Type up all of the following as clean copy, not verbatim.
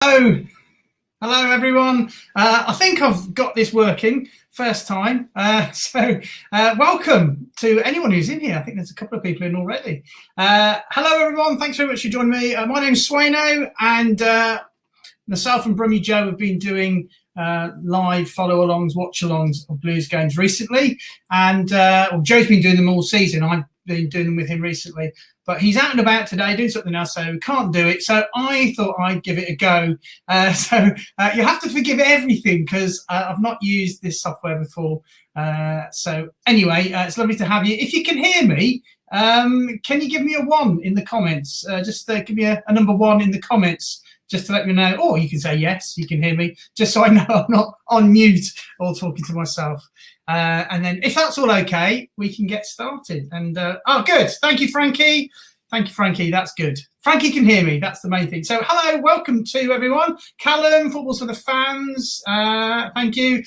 Hello, hello everyone. I think I've got this working first time. Welcome to anyone who's in here. I think there's a couple of people in already. Hello everyone. Thanks very much for joining me. My name's Swano, and myself and Brummy Joe have been doing live follow-alongs, watch-alongs of Blues games recently, and Joe's been doing them all season. I've been doing them with him recently, but he's out and about today doing something else, so we can't do it. So I thought I'd give it a go. You have to forgive everything because I've not used this software before. So anyway, it's lovely to have you. If you can hear me, can you give me a 1 in the comments? Just give me a number 1 in the comments, just to let me know. Or you can say yes, you can hear me, just so I know I'm not on mute or talking to myself. And then if that's all okay, we can get started. And oh, good. Thank you, Frankie. Thank you, Frankie. That's good. Frankie can hear me. That's the main thing. So hello, welcome to everyone. Callum, Football's for the Fans. Thank you.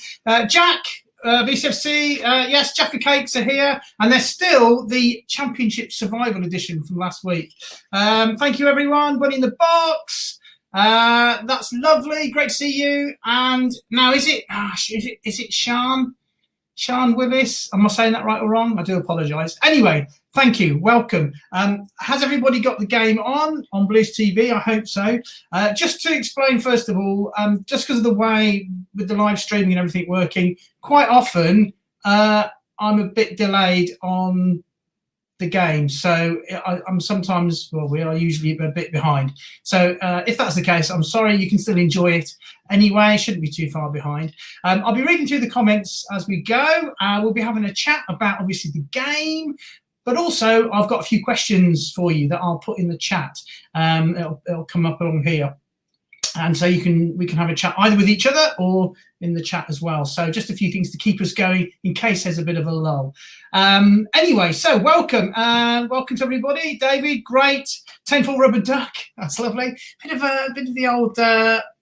Jack, BCFC. Yes, Jaffa Cakes are here. And there's still the Championship Survival Edition from last week. Thank you, everyone. Bunny in the Box. That's lovely. Great to see you. And now is it Sean Willis? Am I saying that right or wrong? I do apologise. Anyway, thank you. Welcome. Has everybody got the game on Blues TV? I hope so. Just to explain, first of all, just because of the way with the live streaming and everything working, quite often I'm a bit delayed on the game, so I'm sometimes, we are usually a bit behind. So if that's the case, I'm sorry. You can still enjoy it anyway. Shouldn't be too far behind. I'll be reading through the comments as we go. We'll be having a chat about obviously the game, but also I've got a few questions for you that I'll put in the chat. It'll come up along here. And so we can have a chat either with each other or in the chat as well. So just a few things to keep us going in case there's a bit of a lull. Anyway, so welcome to everybody. David, great. 10-4 rubber duck. That's lovely. Bit of the old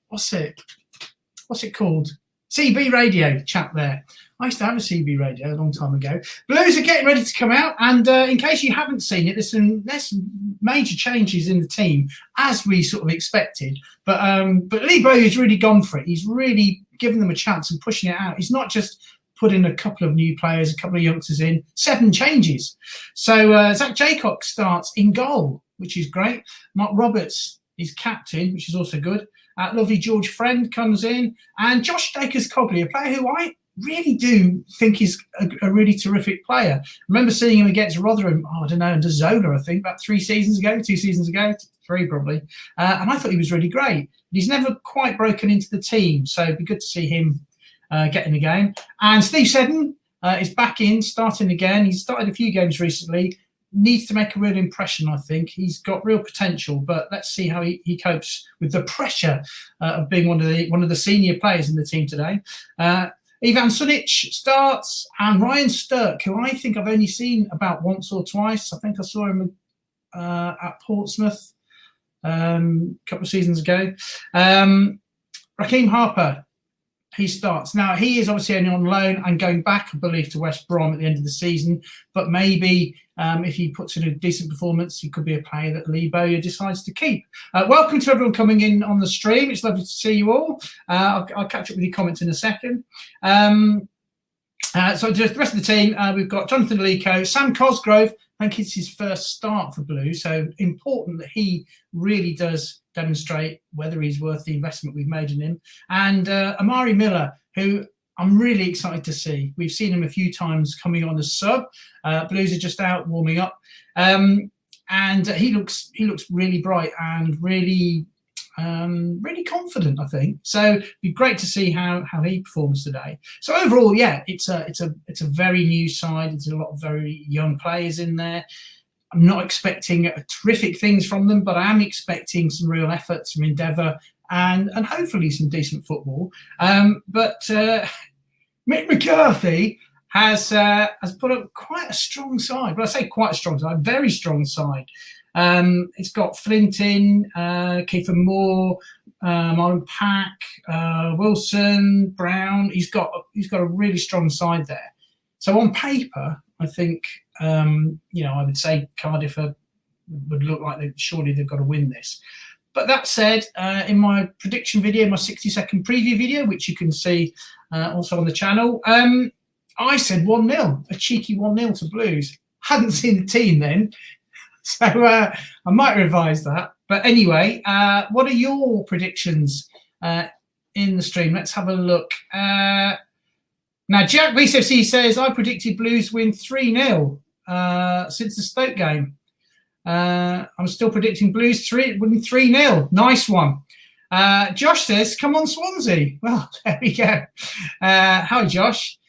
what's it called? CB radio chat there. I used to have a CB radio a long time ago. Blues are getting ready to come out, and in case you haven't seen it, there's some major changes in the team, as we sort of expected. But Lee Bowyer's really gone for it. He's really given them a chance and pushing it out. He's not just put in a couple of new players, a couple of youngsters in, 7 changes. So Zach Jaycock starts in goal, which is great. Mark Roberts is captain, which is also good. Lovely George Friend comes in, and Josh Dakers-Cogley, a player who I really do think is a really terrific player. I remember seeing him against Rotherham, I don't know, under Zola, I think, about 2 seasons ago, 3 probably. And I thought he was really great. He's never quite broken into the team, so it'd be good to see him get in the game. And Steve Seddon is back in, starting again. He's started a few games recently. Needs to make a real impression, I think. He's got real potential, but let's see how he copes with the pressure of being one of the senior players in the team today. Ivan Sunic starts, and Ryan Sturck, who I think I've only seen about once or twice. I think I saw him at Portsmouth a couple of seasons ago. Raheem Harper, he starts. Now, he is obviously only on loan and going back, I believe, to West Brom at the end of the season. But maybe if he puts in a decent performance, he could be a player that Lee Bowyer decides to keep. Welcome to everyone coming in on the stream. It's lovely to see you all. I'll catch up with your comments in a second. So just the rest of the team, we've got Jonathan Alico, Sam Cosgrove. I think it's his first start for Blue, so important that he really does demonstrate whether he's worth the investment we've made in him. And Amari Miller, who I'm really excited to see. We've seen him a few times coming on as sub. Blues are just out warming up, and he looks really bright and really confident, I think. So it'd be great to see how he performs today. So overall, yeah, it's a very new side. There's a lot of very young players in there. I'm not expecting terrific things from them, but I am expecting some real effort, some endeavour, and hopefully some decent football. But Mick McCarthy has put up quite a strong side. Well, I say quite a strong side, a very strong side. It's got Flint in, Kiefer Moore, Marlon Pack, Wilson, Brown. He's got a really strong side there. So on paper, I think I would say Cardiff would look like surely they've got to win this. But that said, in my prediction video, my 60-second preview video, which you can see also on the channel, I said 1-0, a cheeky 1-0 to Blues. Hadn't seen the team then, so I might revise that. But anyway, what are your predictions in the stream? Let's have a look. Now, Jack BCFC says, I predicted Blues win 3-0 since the Stoke game. I'm still predicting Blues win 3-0. Nice one. Josh says, come on, Swansea. Well, there we go. Hi, Josh.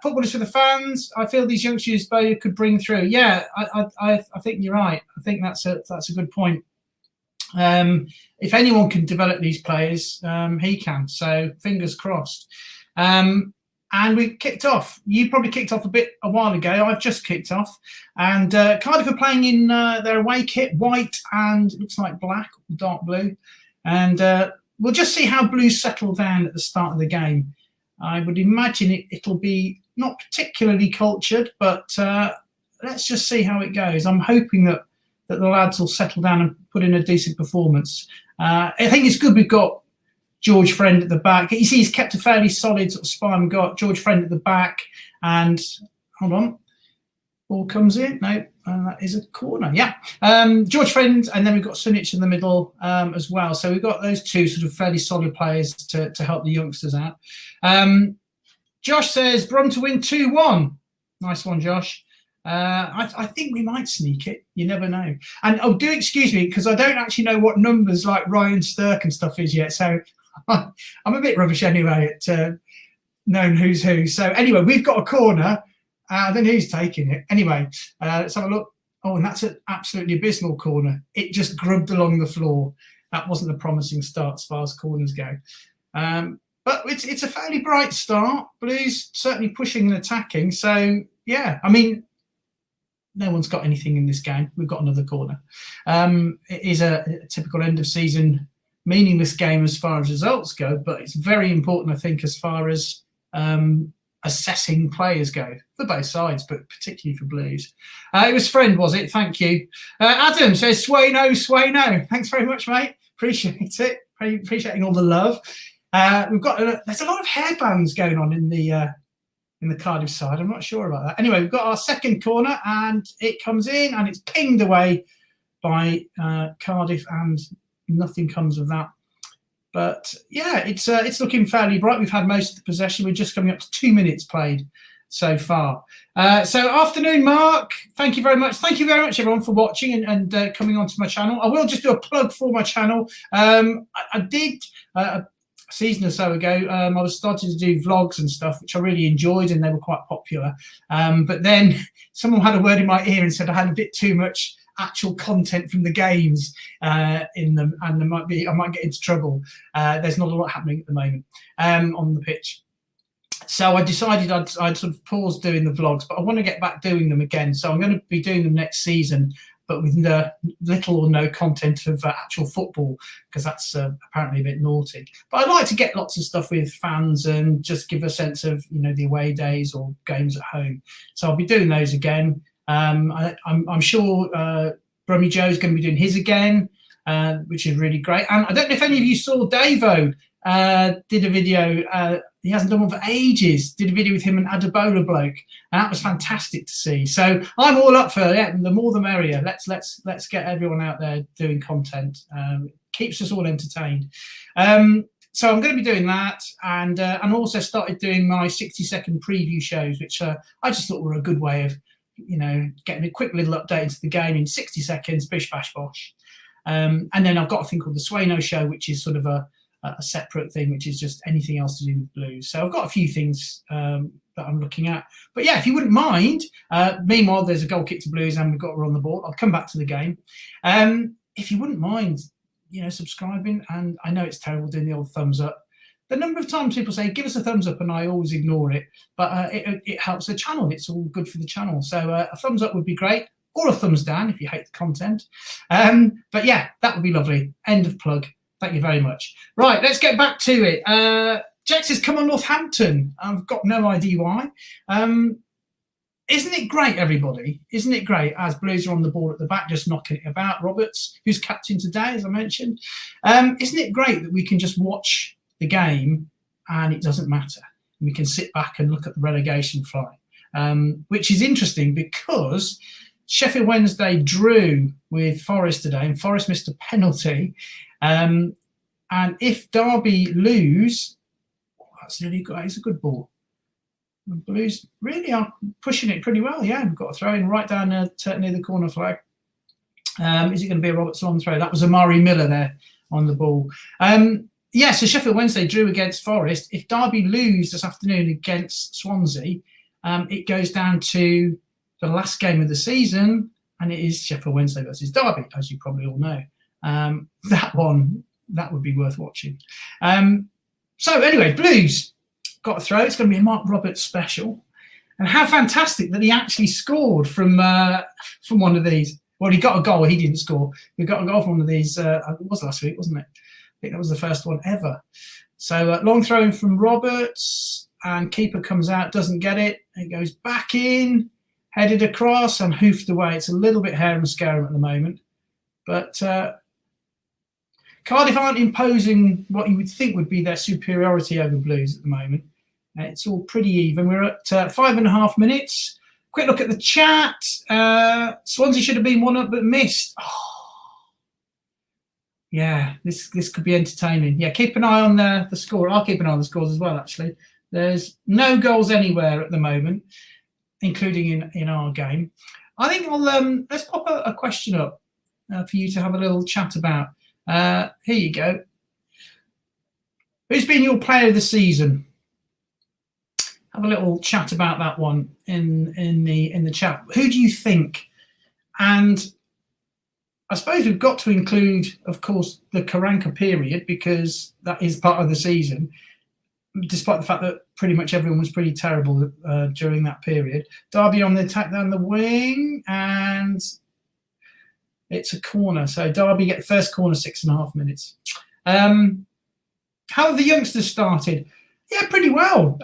Football is for the fans. I feel these youngsters both could bring through. Yeah, I think you're right. I think that's a good point. If anyone can develop these players, he can. So fingers crossed. And we kicked off. You probably kicked off a while ago. I've just kicked off. And Cardiff are playing in their away kit, white and looks like black, dark blue. And we'll just see how Blues settle down at the start of the game. I would imagine it'll be not particularly cultured, but let's just see how it goes. I'm hoping that the lads will settle down and put in a decent performance. I think it's good we've got George Friend at the back. You see he's kept a fairly solid sort of spine. We've got George Friend at the back. And, hold on, ball comes in. No, that is a corner. Yeah. George Friend, and then we've got Sunic in the middle as well. So we've got those two sort of fairly solid players to help the youngsters out. Josh says, Brum to win 2-1. Nice one, Josh. I think we might sneak it. You never know. And do excuse me, because I don't actually know what numbers like Ryan Stirk and stuff is yet. So I'm a bit rubbish anyway at knowing who's who. So anyway, we've got a corner. Then who's taking it? Anyway, let's have a look. Oh, and that's an absolutely abysmal corner. It just grubbed along the floor. That wasn't a promising start as far as corners go. But it's a fairly bright start. Blues certainly pushing and attacking. So, yeah, I mean, no one's got anything in this game. We've got another corner. It is a typical end-of-season meaningless game as far as results go, but it's very important, I think, as far as assessing players go for both sides, but particularly for Blues. It was Friend, was it? Thank you. Adam says, Sway-no. Thanks very much, mate. Appreciate it. Appreciating all the love. There's a lot of hairbands going on in the Cardiff side. I'm not sure about that. Anyway, we've got our second corner, and it comes in, and it's pinged away by Cardiff, and nothing comes of that. But yeah, it's looking fairly bright. We've had most of the possession. We're just coming up to 2 minutes played so far. So afternoon, Mark. Thank you very much. Thank you very much, everyone, for watching and coming onto my channel. I will just do a plug for my channel. I did a season or so ago. I was starting to do vlogs and stuff, which I really enjoyed, and they were quite popular. But then someone had a word in my ear and said I had a bit too much actual content from the games in them, and I might get into trouble. There's not a lot happening at the moment on the pitch. So I decided I'd sort of pause doing the vlogs, but I want to get back doing them again. So I'm going to be doing them next season, but with little or no content of actual football, because that's apparently a bit naughty. But I'd like to get lots of stuff with fans and just give a sense of, the away days or games at home. So I'll be doing those again. I'm sure Brummy Joe's going to be doing his again, which is really great. And I don't know if any of you saw Davo did a video. He hasn't done one for ages. Did a video with him and Adebola bloke, and that was fantastic to see. So I'm all up for it. The more the merrier. Let's get everyone out there doing content. Keeps us all entertained. So I'm going to be doing that, and also started doing my 60-second preview shows, which I just thought were a good way of getting a quick little update into the game in 60 seconds, bish bash bosh. And then I've got a thing called the Swayno Show, which is sort of a separate thing, which is just anything else to do with Blues. So I've got a few things that I'm looking at. But yeah, if you wouldn't mind, meanwhile, there's a goal kick to Blues and we've got her on the board. I'll come back to the game. If you wouldn't mind, subscribing, and I know it's terrible doing the old thumbs up. The number of times people say, give us a thumbs up, and I always ignore it. But it helps the channel. It's all good for the channel. So a thumbs up would be great, or a thumbs down if you hate the content. But yeah, that would be lovely. End of plug. Thank you very much. Right, let's get back to it. Jack says, come on, Northampton. I've got no idea why. isn't it great, everybody? Isn't it great as Blues are on the ball at the back, just knocking it about? Roberts, who's captain today, as I mentioned. Isn't it great that we can just watch the game and it doesn't matter? We can sit back and look at the relegation fly, which is interesting because Sheffield Wednesday drew with Forest today, and Forest missed a penalty. And if Derby lose, that's really good. It's a good ball. The Blues really are pushing it pretty well. Yeah, we've got a throw in right down near the corner flag. Is it going to be a Roberts long throw? That was Amari Miller there on the ball. So Sheffield Wednesday drew against Forest. If Derby lose this afternoon against Swansea, it goes down to the last game of the season, and it is Sheffield Wednesday versus Derby, as you probably all know. That would be worth watching. So anyway, Blues got a throw. It's going to be a Mark Roberts special. And how fantastic that he actually scored from one of these. Well, he got a goal. He didn't score. He got a goal from one of these. It was last week, wasn't it? I think that was the first one ever. So long throw in from Roberts, and keeper comes out, doesn't get it. It goes back in, headed across and hoofed away. It's a little bit harum scarum at the moment. But Cardiff aren't imposing what you would think would be their superiority over Blues at the moment. It's all pretty even. We're at 5.5 minutes. Quick look at the chat. Swansea should have been 1-up but missed. Oh. Yeah, this could be entertaining. Yeah, keep an eye on the score. I'll keep an eye on the scores as well, actually. There's no goals anywhere at the moment, including in our game. I think let's pop a question up for you to have a little chat about. Here you go. Who's been your player of the season? Have a little chat about that one in the chat. Who do you think? And I suppose we've got to include, of course, the Karanka period, because that is part of the season, despite the fact that pretty much everyone was pretty terrible during that period. Derby on the attack down the wing, and it's a corner. So Derby get the first corner, 6.5 minutes. How have the youngsters started? Yeah, pretty well.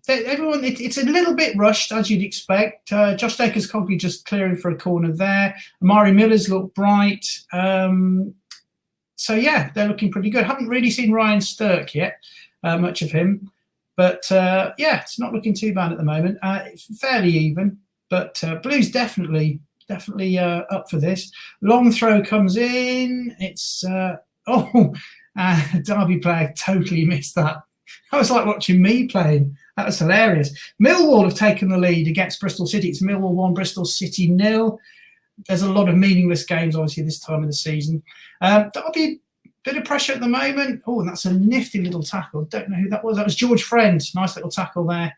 Everyone, it's a little bit rushed, as you'd expect. Josh Dakers-Cogley just clearing for a corner there. Amari Miller's looked bright. So, yeah, they're looking pretty good. Haven't really seen Ryan Stirk yet, much of him. But, yeah, it's not looking too bad at the moment. It's fairly even. But Blues definitely up for this. Long throw comes in. It's, Derby player totally missed that. That was like watching me playing. That was hilarious. Millwall have taken the lead against Bristol City. It's Millwall 1, Bristol City 0. There's a lot of meaningless games, obviously, this time of the season. That'll be a bit of pressure at the moment. Oh, and that's a nifty little tackle. Don't know who that was. That was George Friend. Nice little tackle there.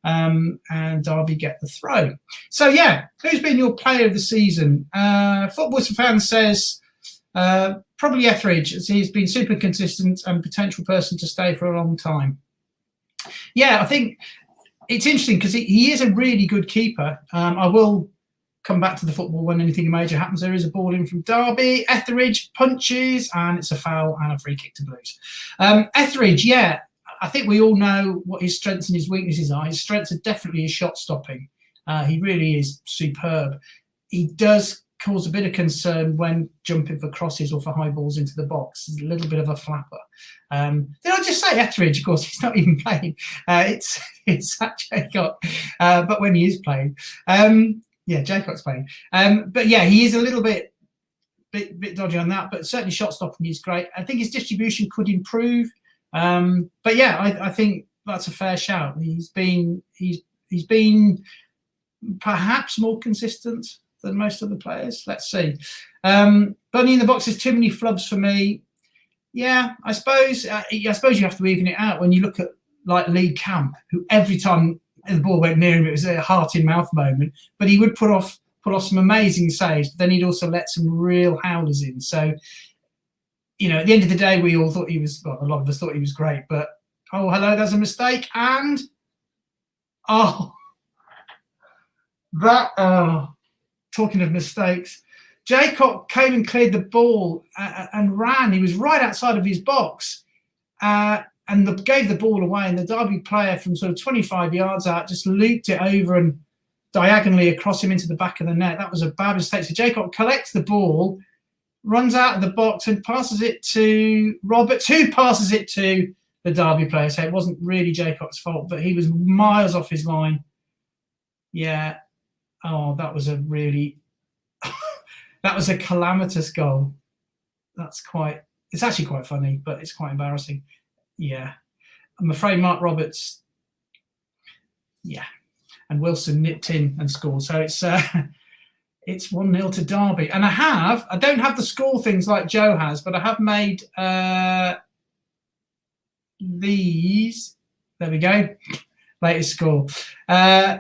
And Derby get the throw. So, yeah, who's been your player of the season? Football Fan says probably Etheridge, as he's been super consistent and potential person to stay for a long time. Yeah, I think it's interesting because he is a really good keeper. I will come back to the football when anything major happens. There is a ball in from Derby. Etheridge punches, and it's a foul and a free kick to Blues. Etheridge, yeah, I think we all know what his strengths and his weaknesses are. His strengths are definitely his shot stopping. He really is superb. He does cause a bit of concern when jumping for crosses or for high balls into the box. He's a little bit of a flapper. Did I just say Etheridge? Of course, he's not even playing. It's Jaycock, but when he is playing. Yeah, Jaycock's playing. But yeah, he is a little bit dodgy on that, but certainly shot stopping is great. I think his distribution could improve. But yeah, I think that's a fair shout. He's been perhaps more consistent than most of the players. Let's see. Bunny in the box is too many flubs for me. Yeah, I suppose you have to even it out when you look at like Lee Camp, who every time the ball went near him, it was a heart in mouth moment. But he would put off some amazing saves. But then he'd also let some real howlers in. So, you know, at the end of the day, we all thought he was. Well, a lot of us thought he was great. But oh, hello, there's a mistake, and talking of mistakes, Jaycock came and cleared the ball and ran. He was right outside of his box, and and gave the ball away, and the Derby player from sort of 25 yards out just looped it over and diagonally across him into the back of the net. That was a bad mistake. So Jacob collects the ball, runs out of the box and passes it to Roberts, who passes it to the Derby player. So it wasn't really Jacob's fault, but he was miles off his line. Yeah. Oh, that was a really, that was a calamitous goal. It's actually quite funny, but it's quite embarrassing. Yeah. I'm afraid Mark Roberts, yeah. And Wilson nipped in and scored. So it's 1-0 to Derby. And I don't have the score things like Joe has, but I have made these. There we go. Latest score.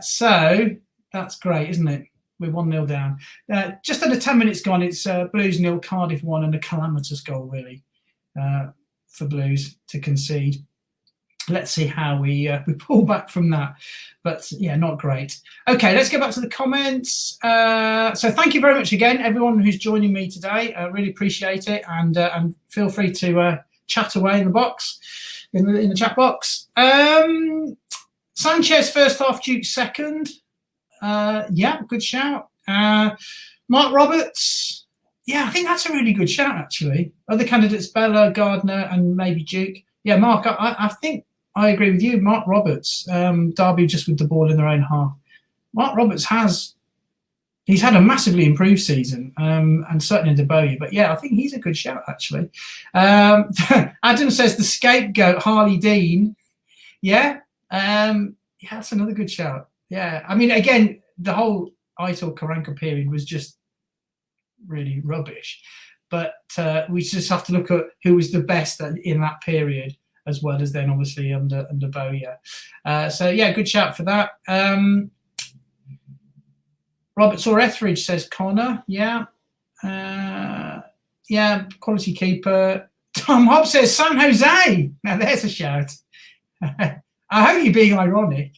So that's great, isn't it? We're 1-0 down. Just under 10 minutes gone, it's Blues 0, Cardiff 1, and a calamitous goal, really, for Blues to concede. Let's see how we pull back from that. But, yeah, not great. Okay, let's get back to the comments. So thank you very much again, everyone who's joining me today. I really appreciate it. And feel free to chat away in the box, in the chat box. Sanchez first half, Duke second. Yeah, good shout. Mark Roberts. Yeah, I think that's a really good shout, actually. Other candidates, Bella, Gardner, and maybe Duke. Yeah, Mark, I think I agree with you. Mark Roberts, Derby just with the ball in their own half. Mark Roberts he's had a massively improved season, and certainly in Deboe. But yeah, I think he's a good shout, actually. Adam says the scapegoat, Harley Dean. Yeah, that's another good shout. Yeah, I mean, again, the whole Aitor Karanka period was just really rubbish. But we just have to look at who was the best in that period, as well as then obviously under Bowyer. So yeah, good shout for that. Roberts or Etheridge says Connor. Yeah. Yeah, quality keeper. Tom Hobbs says San Jose. Now there's a shout. I hope you're being ironic.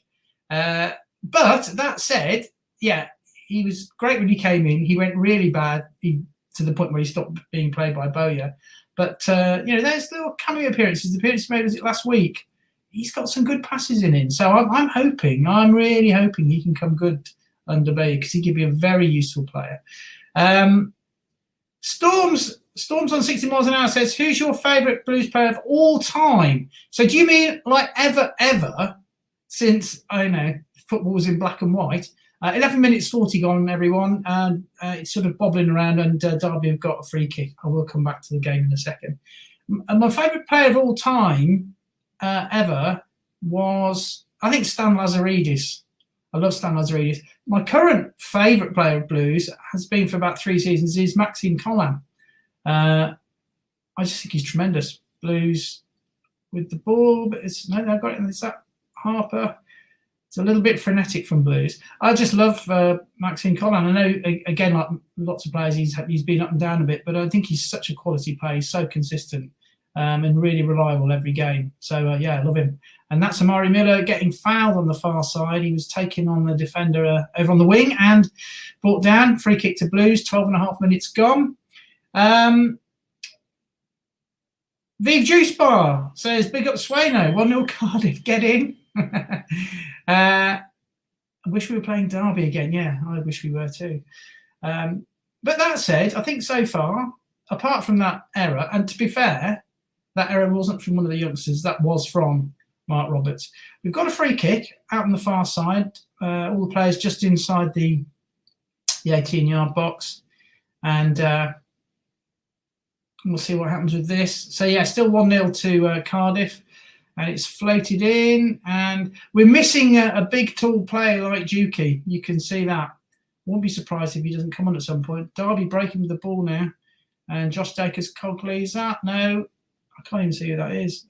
But that said, yeah, he was great when he came in. He went really bad to the point where he stopped being played by Bowyer. But, there's little cameo appearances. The appearance he made, was it last week? He's got some good passes in him. So I'm really hoping he can come good under Bowyer, because he could be a very useful player. Storms on 60 miles an hour says, who's your favourite Blues player of all time? So do you mean like ever, since, I don't know, football was in black and white? 11 minutes 40 gone, everyone. It's sort of bobbling around, and Derby have got a free kick. I will come back to the game in a second. And my favourite player of all time ever was, I think, Stan Lazaridis. I love Stan Lazaridis. My current favourite player of Blues has been for about 3 seasons is Maxime Collin. I just think he's tremendous. Blues with the ball, but I've got it. Is that Harper? It's a little bit frenetic from Blues. I just love Maxime Collin. I know, again, like lots of players, he's been up and down a bit, but I think he's such a quality player. He's so consistent and really reliable every game. So, yeah, I love him. And that's Amari Miller getting fouled on the far side. He was taking on the defender over on the wing and brought down. Free kick to Blues, 12.5 minutes gone. Vive Juice Bar says, big up Swano, 1-0 Cardiff, get in. I wish we were playing Derby again. Yeah, I wish we were too. But that said, I think so far, apart from that error, and to be fair, that error wasn't from one of the youngsters, that was from Mark Roberts. We've got a free kick out on the far side. All the players just inside the 18-yard box. And we'll see what happens with this. So, yeah, still 1-0 to Cardiff. And it's floated in. And we're missing a big, tall player like Dukey. You can see that. Won't be surprised if he doesn't come on at some point. Derby breaking with the ball now. And Josh Dacres Cogley, is that? No, I can't even see who that is.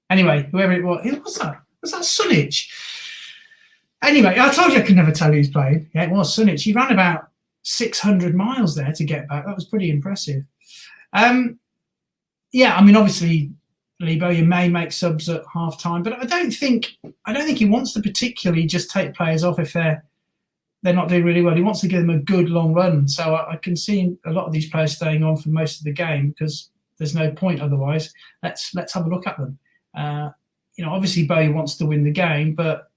Anyway, whoever it was. Who was that? Was that Sunich? Anyway, I told you I could never tell who's playing. Yeah, it was Sunich. He ran about 600 miles there to get back. That was pretty impressive. Yeah, I mean, obviously, Lee Bowyer may make subs at half time, but I don't think he wants to particularly just take players off if they're not doing really well. He wants to give them a good long run. So I can see a lot of these players staying on for most of the game because there's no point otherwise. Let's have a look at them. Obviously Bowie wants to win the game, but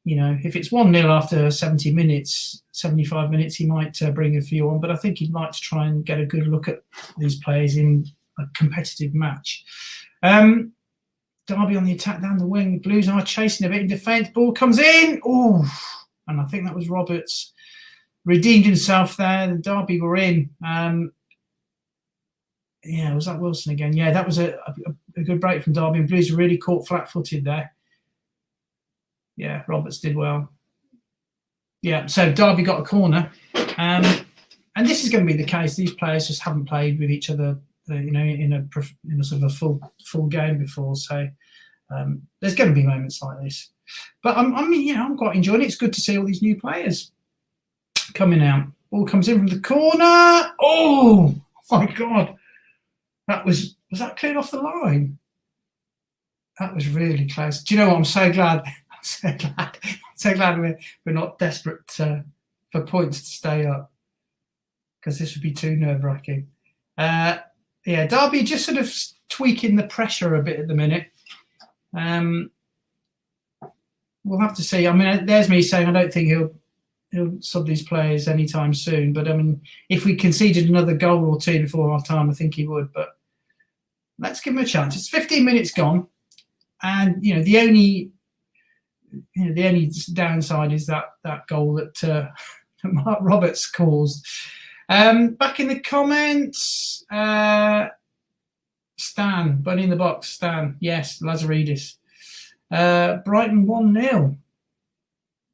if it's 1-0 after 70 minutes, 75 minutes, he might bring a few on. But I think he'd like to try and get a good look at these players in a competitive match. Derby on the attack down the wing. Blues are chasing a bit in defence. Ball comes in. Oh, and I think that was Roberts. Redeemed himself there. The Derby were in. Was that Wilson again? Yeah, that was a good break from Derby. And Blues were really caught flat-footed there. Yeah, Roberts did well. Yeah, so Derby got a corner. And this is going to be the case. These players just haven't played with each other, in a sort of a full game before. So there's going to be moments like this. But I'm quite enjoying it. It's good to see all these new players coming out. Ball comes in from the corner. Oh my God. Was that cleared off the line? That was really close. Do you know what? I'm so glad. So glad we're not desperate for points to stay up, because this would be too nerve-wracking. Derby just sort of tweaking the pressure a bit at the minute. We'll have to see. I mean, there's me saying I don't think he'll sub these players anytime soon. But I mean, if we conceded another goal or two before half time, I think he would. But let's give him a chance. It's 15 minutes gone, and the only downside is that goal that Mark Roberts caused. Back in the comments, Stan, Bunny in the Box, Stan, yes, Lazaridis. Brighton 1-0.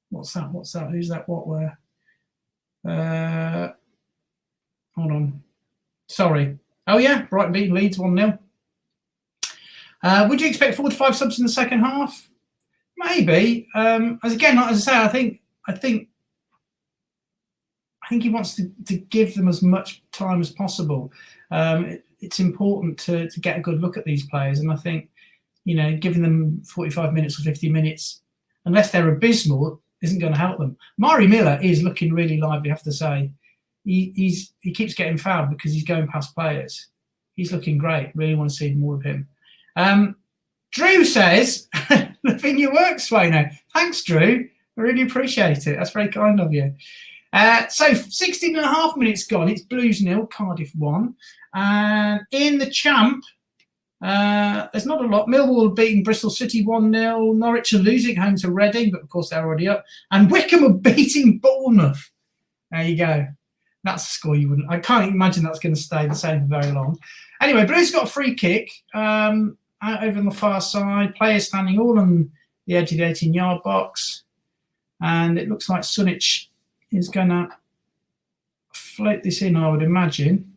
What's that? Who's that? What, where? Hold on. Sorry. Oh, yeah, Brighton beating Leeds 1-0. Would you expect 4 to 5 subs in the second half? Maybe. As I say, I think he wants to give them as much time as possible. It's important to get a good look at these players, and I think giving them 45 minutes or 50 minutes, unless they're abysmal, isn't going to help them. Mari Miller is looking really lively, I have to say. He keeps getting fouled because he's going past players. He's looking great. Really want to see more of him. Drew says, "Loving your work, Swano." Thanks, Drew. I really appreciate it. That's very kind of you. So 16 and a half minutes gone. It's Blues 0, Cardiff 1. And in the champ, there's not a lot. Millwall beating Bristol City 1-0. Norwich are losing home to Reading, but of course they're already up. And Wickham are beating Bournemouth. There you go. That's a score you wouldn't. I can't imagine that's going to stay the same for very long. Anyway, Blues got a free kick out over on the far side. Players standing all on the edge of the 18-yard box. And it looks like Sunic is going to float this in, I would imagine.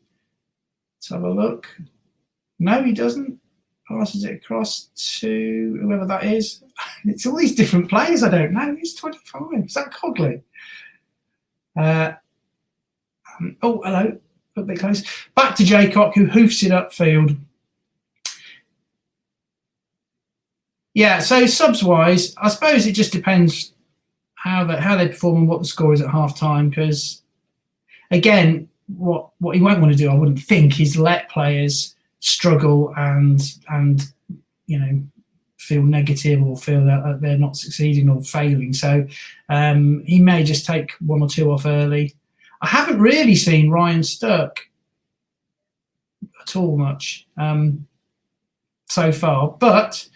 Let's have a look. No, he doesn't. Passes it across to whoever that is. It's all these different players. I don't know. He's 25. Is that Cogley? Oh, hello. A bit close. Back to Jaycock, who hoofs it upfield. Yeah, so subs-wise, I suppose it just depends how they perform and what the score is at half-time, because, again, what he won't want to do, I wouldn't think, is let players struggle and feel negative or feel that they're not succeeding or failing. So he may just take 1 or 2 off early. I haven't really seen Ryan Sturck at all much so far, but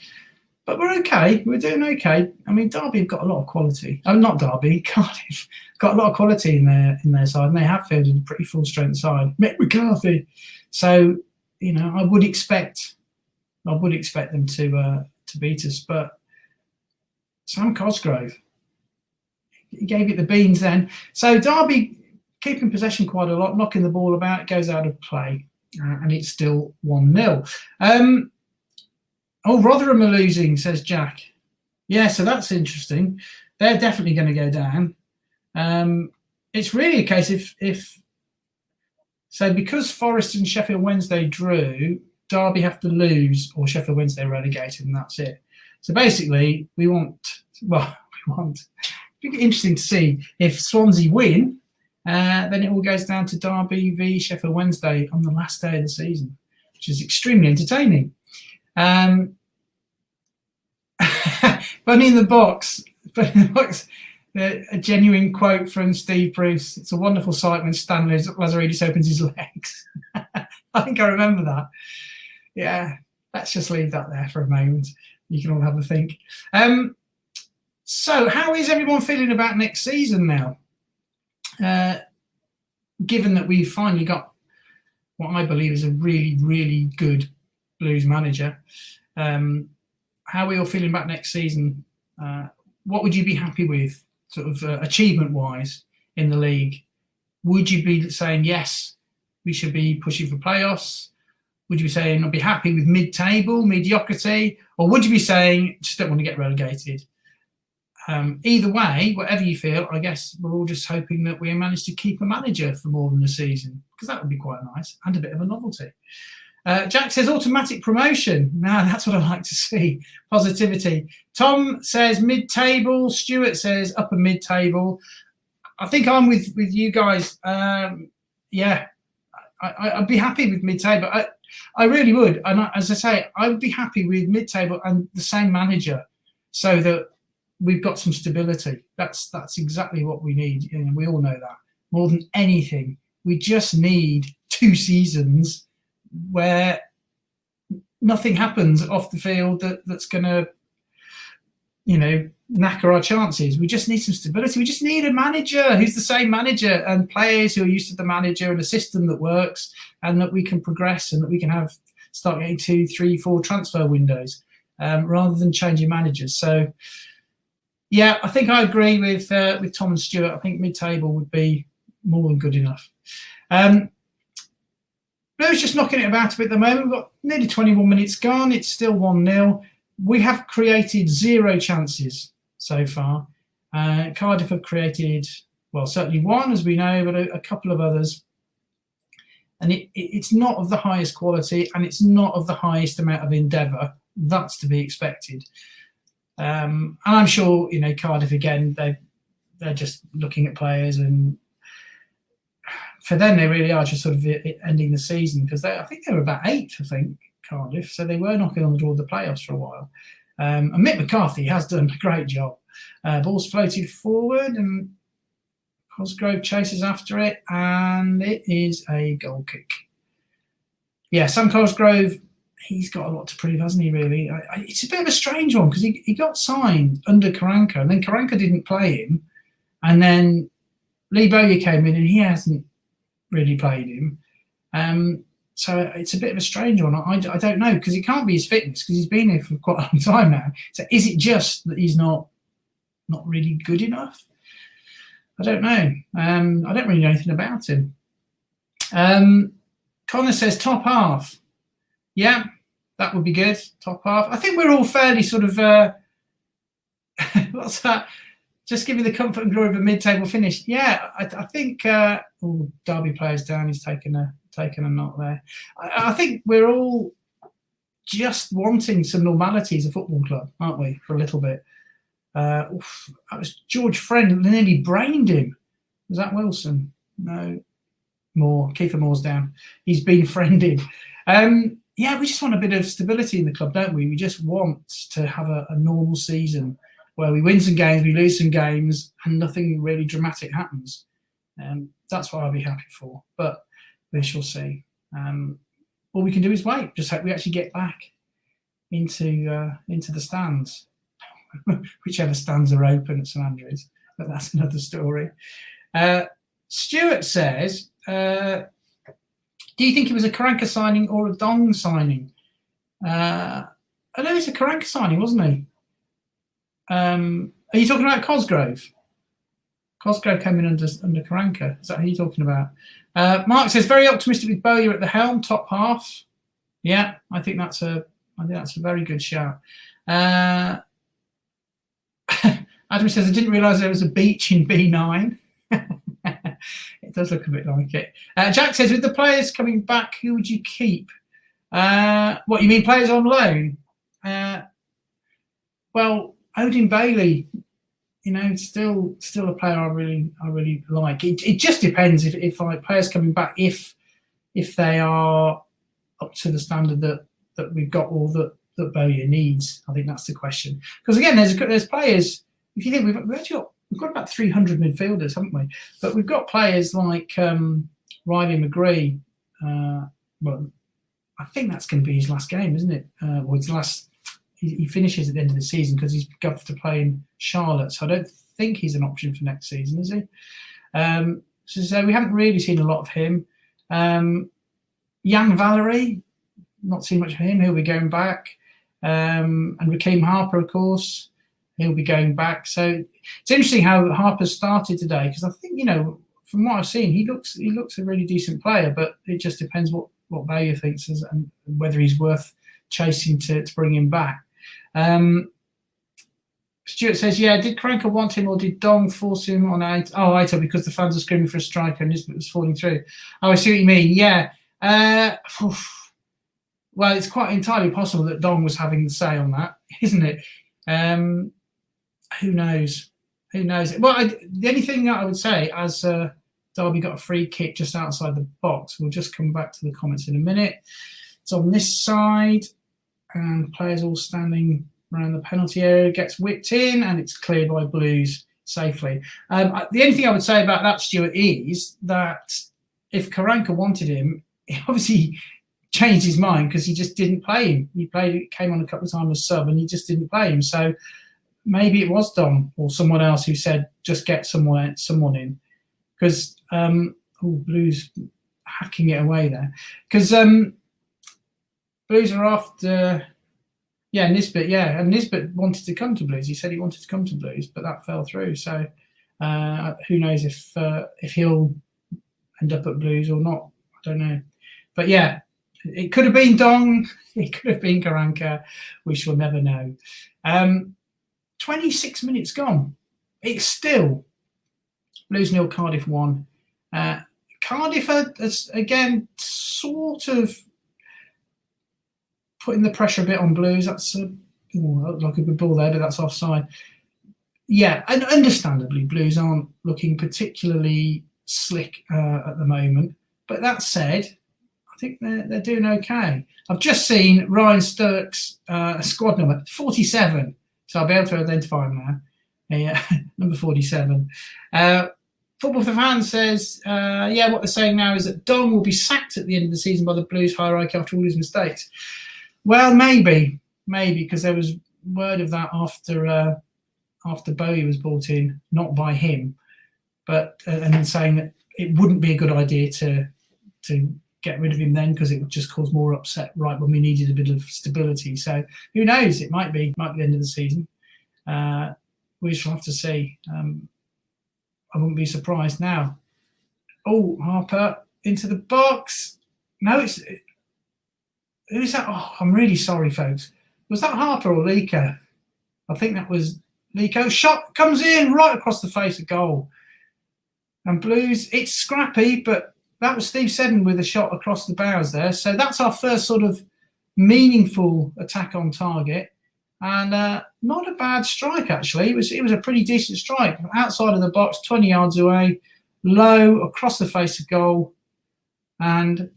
we're okay. We're doing okay. I mean, Derby have got a lot of quality. Oh, not Derby, Cardiff got a lot of quality in their side, and they have fielded a pretty full strength side. Mick McCarthy. So I would expect them to beat us, but Sam Cosgrove, he gave it the beans then. So Derby keeping possession quite a lot, knocking the ball about, it goes out of play, and it's still 1-0. Rotherham are losing, says Jack. Yeah, so that's interesting. They're definitely going to go down. It's really a case if because Forest and Sheffield Wednesday drew, Derby have to lose or Sheffield Wednesday relegated, and that's it. So basically, it'd be interesting to see if Swansea win, then it all goes down to Derby v Sheffield Wednesday on the last day of the season, which is extremely entertaining. Bunny in the box. Bunny in the box. A genuine quote from Steve Bruce. It's a wonderful sight when Stanley Lazaridis opens his legs. I think I remember that. Yeah, let's just leave that there for a moment. You can all have a think. So how is everyone feeling about next season now? Given that we've finally got what I believe is a really, really good Blues manager, how are we all feeling about next season? What would you be happy with, sort of achievement-wise, in the league? Would you be saying, yes, we should be pushing for playoffs? Would you be saying, I'd be happy with mid-table, mediocrity? Or would you be saying, just don't want to get relegated? Either way, whatever you feel, I guess we're all just hoping that we manage to keep a manager for more than a season, because that would be quite nice and a bit of a novelty. Jack says automatic promotion. Now, that's what I like to see. Positivity. Tom says mid-table. Stuart says upper mid-table. I think I'm with you guys. Yeah, I'd be happy with mid-table. I really would. And as I say, I would be happy with mid-table and the same manager, so that we've got some stability. That's exactly what we need. You know, we all know that. More than anything, we just need 2 seasons where nothing happens off the field that's going to, knacker our chances. We just need some stability. We just need a manager who's the same manager, and players who are used to the manager, and a system that works, and that we can progress, and that we can start getting 2, 3, 4 transfer windows rather than changing managers. So, yeah, I think I agree with Tom and Stuart. I think mid-table would be more than good enough. Blues just knocking it about a bit at the moment. We've got nearly 21 minutes gone. It's still 1-0. We have created 0 chances so far. Cardiff have created, well, certainly 1, as we know, but a couple of others. And it's not of the highest quality, and it's not of the highest amount of endeavour. That's to be expected. And I'm sure, Cardiff, again, they're just looking at players, and for them, they really are just sort of ending the season, because I think they were about 8th, Cardiff, so they were knocking on the door of the playoffs for a while. And Mick McCarthy has done a great job. Ball's floated forward, and Cosgrove chases after it, and it is a goal kick. Yeah, Sam Cosgrove, he's got a lot to prove, hasn't he, really? It's a bit of a strange one, because he got signed under Karanka, and then Karanka didn't play him, and then Lee Bowyer came in, and he hasn't really played him. So it's a bit of a strange one. I don't know, because it can't be his fitness, because he's been here for quite a long time now. So is it just that he's not really good enough? I don't know. I don't really know anything about him. Connor says top half. Yeah, that would be good. Top half. I think we're all fairly sort of what's that? Just give you the comfort and glory of a mid-table finish. Yeah, I think Derby players down. He's taken a knot there. I think we're all just wanting some normality as a football club, aren't we? For a little bit. That was George Friend nearly brained him. Was that Wilson? No. Kiefer Moore's down. He's been friended. Yeah, we just want a bit of stability in the club, don't we? We just want to have a normal season where we win some games, we lose some games, and nothing really dramatic happens. That's what I'll be happy for. But we shall see. All we can do is wait. Just hope we actually get back into the stands, whichever stands are open at St Andrews. But that's another story. Stuart says, do you think it was a Karanka signing or a Dong signing? I know it's a Karanka signing, wasn't he? Are you talking about Cosgrove? Cosgrove came in under Karanka. Is that who you're talking about? Mark says very optimistic with Bowyer at the helm, top half. Yeah, I think that's a very good shout. Adam says I didn't realise there was a beach in B9. It does look a bit like it. Jack says with the players coming back, who would you keep? What you mean, players on loan? Well, Odin Bailey, still a player I really like. It just depends if like players coming back, if they are up to the standard that we've got, or that that Bowyer needs? I think that's the question. Because again, there's players. If you think we've got about 300 midfielders, haven't we? But we've got players like Riley McGree. Well, I think that's going to be his last game, isn't it? Or his last. He finishes at the end of the season because he's got to play in Charlotte. So I don't think he's an option for next season, is he? So we haven't really seen a lot of him. Jan Valery, not seen much of him. He'll be going back. And Raheem Harper, of course, he'll be going back. So it's interesting how Harper started today, because I think, from what I've seen, he looks a really decent player, but it just depends what Bowyer thinks and whether he's worth chasing to bring him back. Stuart says, yeah, did Karanka want him or did Dong force him on Aito because the fans are screaming for a striker and Nisbet was falling through? Oh, I see what you mean. Yeah. Well, it's quite entirely possible that Dong was having the say on that, isn't it? Who knows? Well, the only thing that I would say, as Derby got a free kick just outside the box, we'll just come back to the comments in a minute. It's on this side, and players all standing around the penalty area, gets whipped in, and it's cleared by Blues safely. The only thing I would say about that, Stuart, is that if Karanka wanted him, he obviously changed his mind because he just didn't play him. Came on a couple of times as sub, and he just didn't play him. So maybe it was Dom or someone else who said, just get someone in. Because, Blues hacking it away there. Because Blues are after... Nisbet, and Nisbet wanted to come to Blues. He said he wanted to come to Blues, but that fell through. So who knows if he'll end up at Blues or not? I don't know. But yeah, it could have been Dong. It could have been Karanka. We shall never know. 26 minutes gone. It's still Blues 0, Cardiff 1. Cardiff are, again, sort of putting the pressure a bit on Blues. That's like a good ball there, but that's offside. Yeah, and understandably, Blues aren't looking particularly slick at the moment. But that said, I think they're doing okay. I've just seen Ryan Sturck's squad number, 47. So I'll be able to identify him now. Number 47. Football for Fans says, what they're saying now is that Dong will be sacked at the end of the season by the Blues hierarchy after all his mistakes. Well, maybe, because there was word of that after Bowie was brought in, not by him, but and then saying that it wouldn't be a good idea to get rid of him then because it would just cause more upset right when we needed a bit of stability. So who knows? It might be the end of the season. We shall have to see. I wouldn't be surprised now. Oh, Harper into the box. No, who's that? Oh, I'm really sorry, folks. Was that Harper or Lico? I think that was Lico. Shot comes in right across the face of goal. And Blues, it's scrappy, but that was Steve Seddon with a shot across the bows there. So that's our first sort of meaningful attack on target. And not a bad strike, actually. It was a pretty decent strike. Outside of the box, 20 yards away, low, across the face of goal. And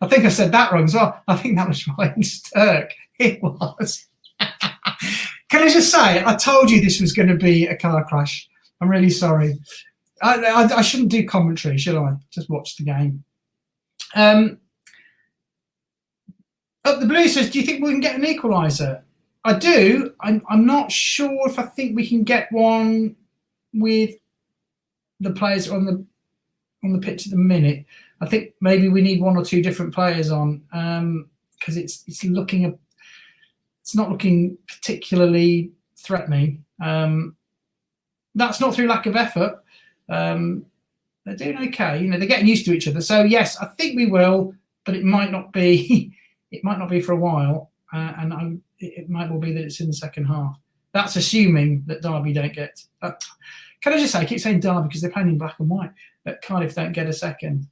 I think I said that wrong as well. I think that was Ryan Sturck. It was. Can I just say, I told you this was going to be a car crash. I'm really sorry. I shouldn't do commentary, should I? Just watch the game. The Blue says, do you think we can get an equaliser? I do. I'm not sure if I think we can get one with the players on the pitch at the minute. I think maybe we need one or two different players on because it's not looking particularly threatening. That's not through lack of effort. They're doing okay. They're getting used to each other. So yes, I think we will, but it might not be. It might not be for a while, and it might well be that it's in the second half. That's assuming that Derby don't get. Can I just say, I keep saying Derby because they're playing in black and white. That Cardiff don't get a second.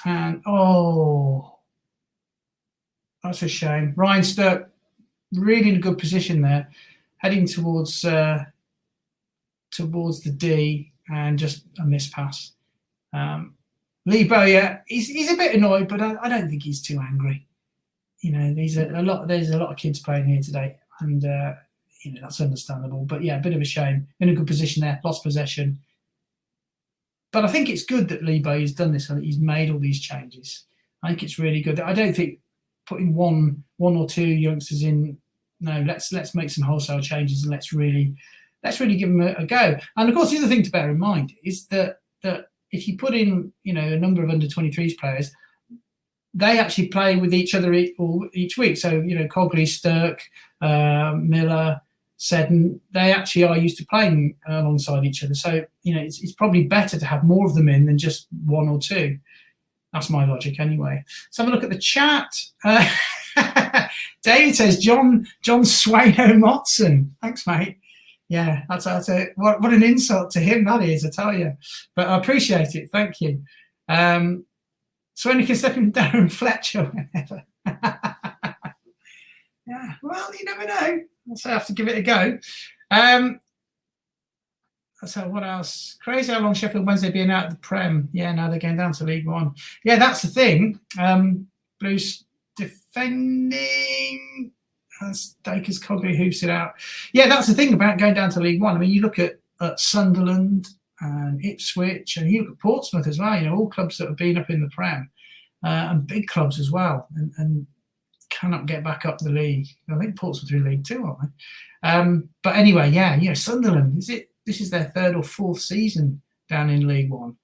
And that's a shame. Ryan Sturck really in a good position there, heading towards the D, and just a missed pass. Lee Bowyer, he's a bit annoyed, but I don't think he's too angry. There's a lot of kids playing here today, and that's understandable. But yeah, a bit of a shame. In a good position there, lost possession. But I think it's good that Lebo has done this and that he's made all these changes. I think it's really good. I don't think putting one or two youngsters in. No, let's make some wholesale changes and let's really give them a go. And of course, the other thing to bear in mind is that if you put in a number of under-23s players, they actually play with each other each week. So Cogley, Stirk, Miller, Seddon, they actually are used to playing alongside each other. So it's probably better to have more of them in than just one or two. That's my logic anyway. Let's have a look at the chat. David says John Swano Motson. Thanks, mate. Yeah, that's what an insult to him that is, I tell you. But I appreciate it. Thank you. Swano can step in Darren Fletcher whenever. Yeah, well, you never know. So I have to give it a go. So what else? Crazy how long Sheffield Wednesday being out of the Prem. Yeah, now they're going down to League One. Yeah, that's the thing. Blues defending. As Dacres Cogley hoops it out. Yeah, that's the thing about going down to League One. I mean, you look at Sunderland and Ipswich, and you look at Portsmouth as well. All clubs that have been up in the Prem, and big clubs as well, and cannot get back up the league. I think Portsmouth are in League Two, aren't they? But anyway, yeah, Sunderland. This is their third or fourth season down in League One.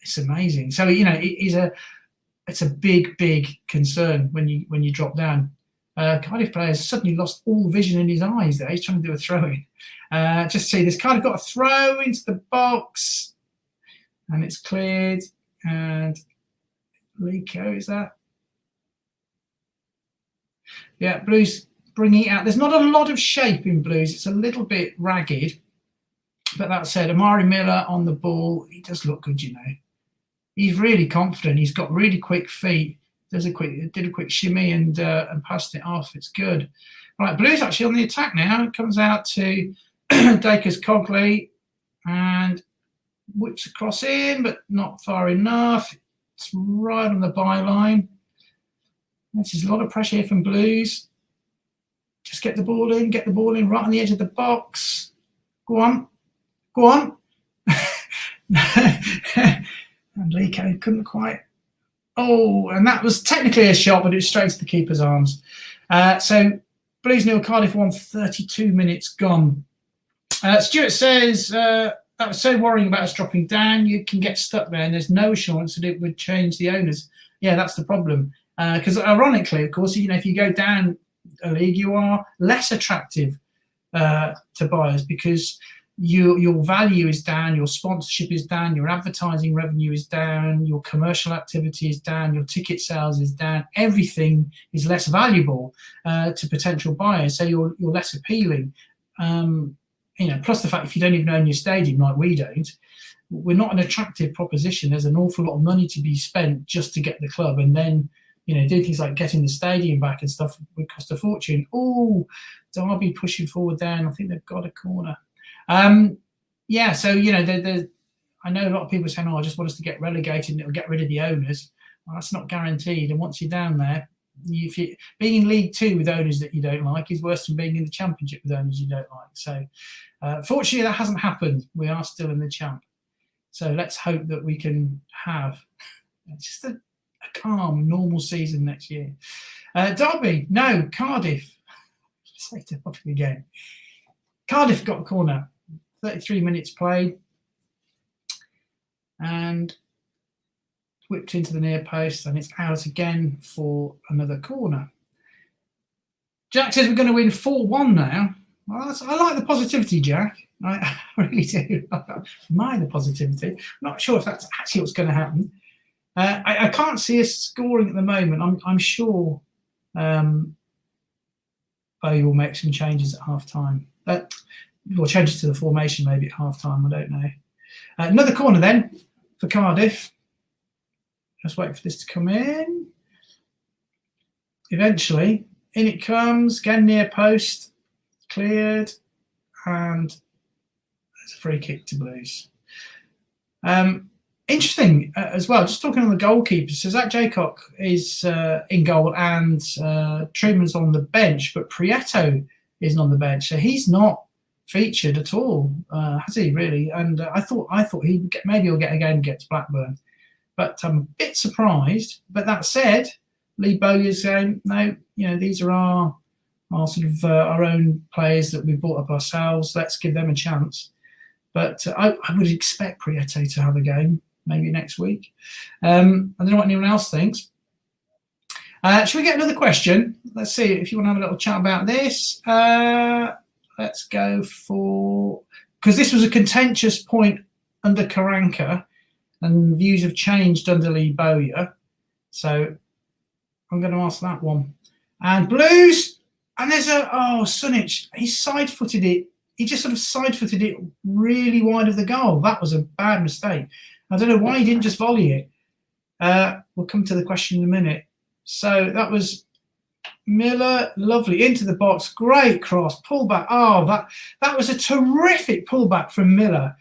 It's amazing. So it's a big concern when you drop down. Cardiff players suddenly lost all vision in his eyes there. He's trying to do a throw-in. Just see this. Cardiff got a throw into the box, and it's cleared. And Lico, is that? Yeah, Blues bringing it out. There's not a lot of shape in Blues. It's a little bit ragged. But that said, Amari Miller on the ball, he does look good, He's really confident. He's got really quick feet. Did a quick shimmy and passed it off. It's good. Right, Blues actually on the attack now. It comes out to Dacres Cogley and whips across in, but not far enough. It's right on the byline. This is a lot of pressure here from Blues. Just get the ball in right on the edge of the box. Go on. And Lico couldn't quite. Oh, and that was technically a shot, but it was straight to the keeper's arms. So Blues 0, Cardiff 1, 32 minutes gone. Stuart says, that was so worrying about us dropping down. You can get stuck there, and there's no assurance that it would change the owners. Yeah, that's the problem. Because ironically, of course, if you go down a league, you are less attractive to buyers because your value is down, your sponsorship is down, your advertising revenue is down, your commercial activity is down, your ticket sales is down. Everything is less valuable to potential buyers, so you're less appealing. Plus the fact if you don't even own your stadium like we don't, we're not an attractive proposition. There's an awful lot of money to be spent just to get the club, and then do things like getting the stadium back and stuff would cost a fortune. Oh, Derby pushing forward there, and I think they've got a corner. So I know a lot of people saying, I just want us to get relegated and it'll get rid of the owners. Well, that's not guaranteed. And once you're down there, being in League Two with owners that you don't like is worse than being in the Championship with owners you don't like. So fortunately, that hasn't happened. We are still in the Champ. So let's hope that we can have just a calm, normal season next year. Derby, no, Cardiff. Say Derby again. Cardiff got a corner. 33 minutes played and whipped into the near post, and it's out again for another corner. Jack says we're going to win 4-1 now. Well, I like the positivity, Jack. I really do. I admire the positivity. I'm not sure if that's actually what's going to happen. I can't see us scoring at the moment. I'm sure Bowie will make some changes at half-time. Or changes to the formation maybe at half-time, I don't know. Another corner then for Cardiff. Just wait for this to come in. Eventually, in it comes, again near post, cleared, and there's a free kick to Blues. Interesting as well, just talking on the goalkeeper. So Zach Jaycock is in goal and Truman's on the bench, but Prieto isn't on the bench. So he's not featured at all, has he really? And I thought maybe he'll get a game against Blackburn. But I'm a bit surprised. But that said, Lee Bowyer's saying, no, these are our sort of our own players that we brought up ourselves. Let's give them a chance. But I would expect Prieto to have a game maybe next week. I don't know what anyone else thinks. Should we get another question? Let's see if you want to have a little chat about this. Let's go for, because this was a contentious point under Karanka and views have changed under Lee Bowyer. So I'm going to ask that one. And Blues, and there's Sunic, he side-footed it. He just sort of side-footed it really wide of the goal. That was a bad mistake. I don't know why he didn't just volley it. We'll come to the question in a minute. So that was Miller, lovely, into the box, great cross, pullback. Oh, that was a terrific pullback from Miller,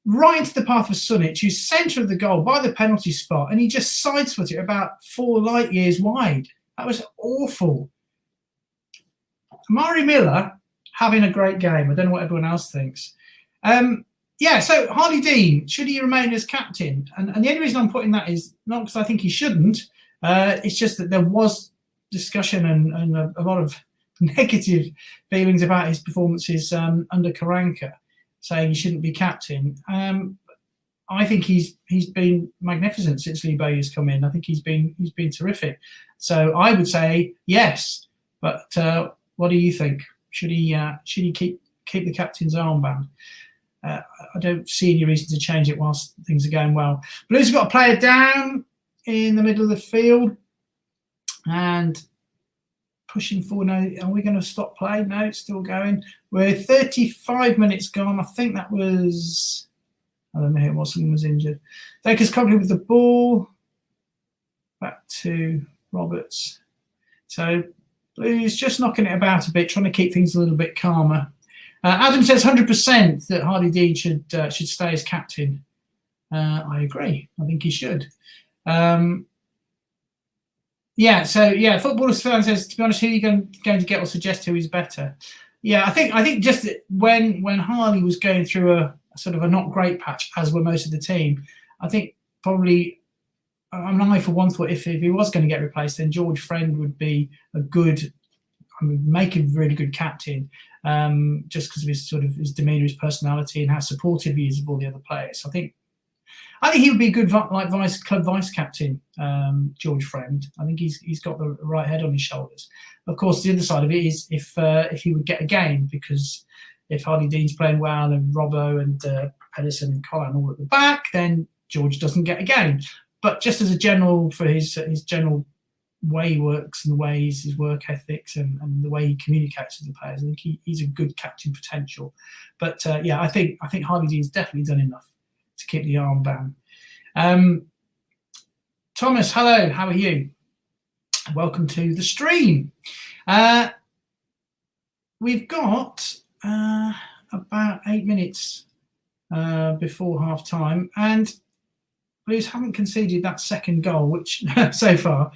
right into the path of Sunic, who's centre of the goal by the penalty spot, and he just sidesfooted it about 4 light years wide. That was awful. Murray Miller having a great game. I don't know what everyone else thinks. So Harley Dean, should he remain as captain? And the only reason I'm putting that is not because I think he shouldn't. It's just that there was discussion and a lot of negative feelings about his performances under Karanka, saying he shouldn't be captain. I think he's been magnificent since Lee Bowyer's come in. I think he's been terrific. So I would say yes. But what do you think? Should he keep the captain's armband? I don't see any reason to change it whilst things are going well. Blues have got a player down in the middle of the field and pushing forward. Now, are we going to stop play? No, it's still going. We're 35 minutes gone. I think that was, I don't know who it was, someone was injured. Dakers currently with the ball. Back to Roberts. So Blues just knocking it about a bit, trying to keep things a little bit calmer. Adam says 100% that Harley Dean should stay as captain. I agree. I think he should. Footballers fan says, to be honest, who are you going to get or suggest who is better? Yeah, I think just that when Harley was going through a sort of a not great patch, as were most of the team, I think probably I for one thought if he was going to get replaced, then George Friend would be make a really good captain, just because of his demeanour, his personality, and how supportive he is of all the other players. I think he would be a good club vice captain, George Friend. I think he's got the right head on his shoulders. Of course, the other side of it is if he would get a game, because if Harley Dean's playing well and Robbo and Pedersen and Colin all at the back, then George doesn't get a game. But just as a general, for his general way he works and the way his work ethics and the way he communicates with the players, I think he's a good captain potential. But I think Harley Dean's definitely done enough to keep the armband. Thomas, hello, how are you? Welcome to the stream. We've got about 8 minutes before half time, and Blues haven't conceded that second goal, which so far,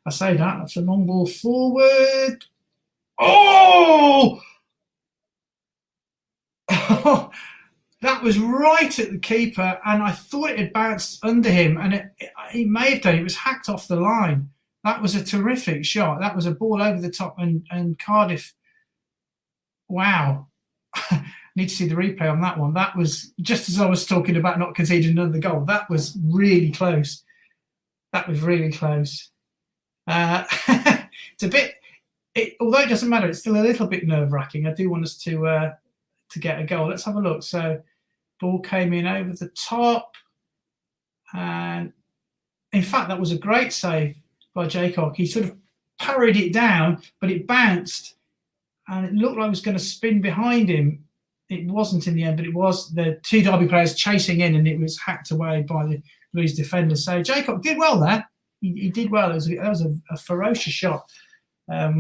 I say that's a long ball forward. Oh! That was right at the keeper, and I thought it had bounced under him, and he may have done. It was hacked off the line. That was a terrific shot. That was a ball over the top, and Cardiff. Wow. Need to see the replay on that one. That was just as I was talking about not conceding another goal. That was really close. It's a bit. Although it doesn't matter, it's still a little bit nerve-wracking. I do want us to get a goal. Let's have a look. So, ball came in over the top, and in fact, that was a great save by Jaycock. He sort of parried it down, but it bounced, and it looked like it was going to spin behind him. It wasn't in the end, but it was the two Derby players chasing in, and it was hacked away by the Blues defender. So Jaycock did well there. He did well. That was a ferocious shot. That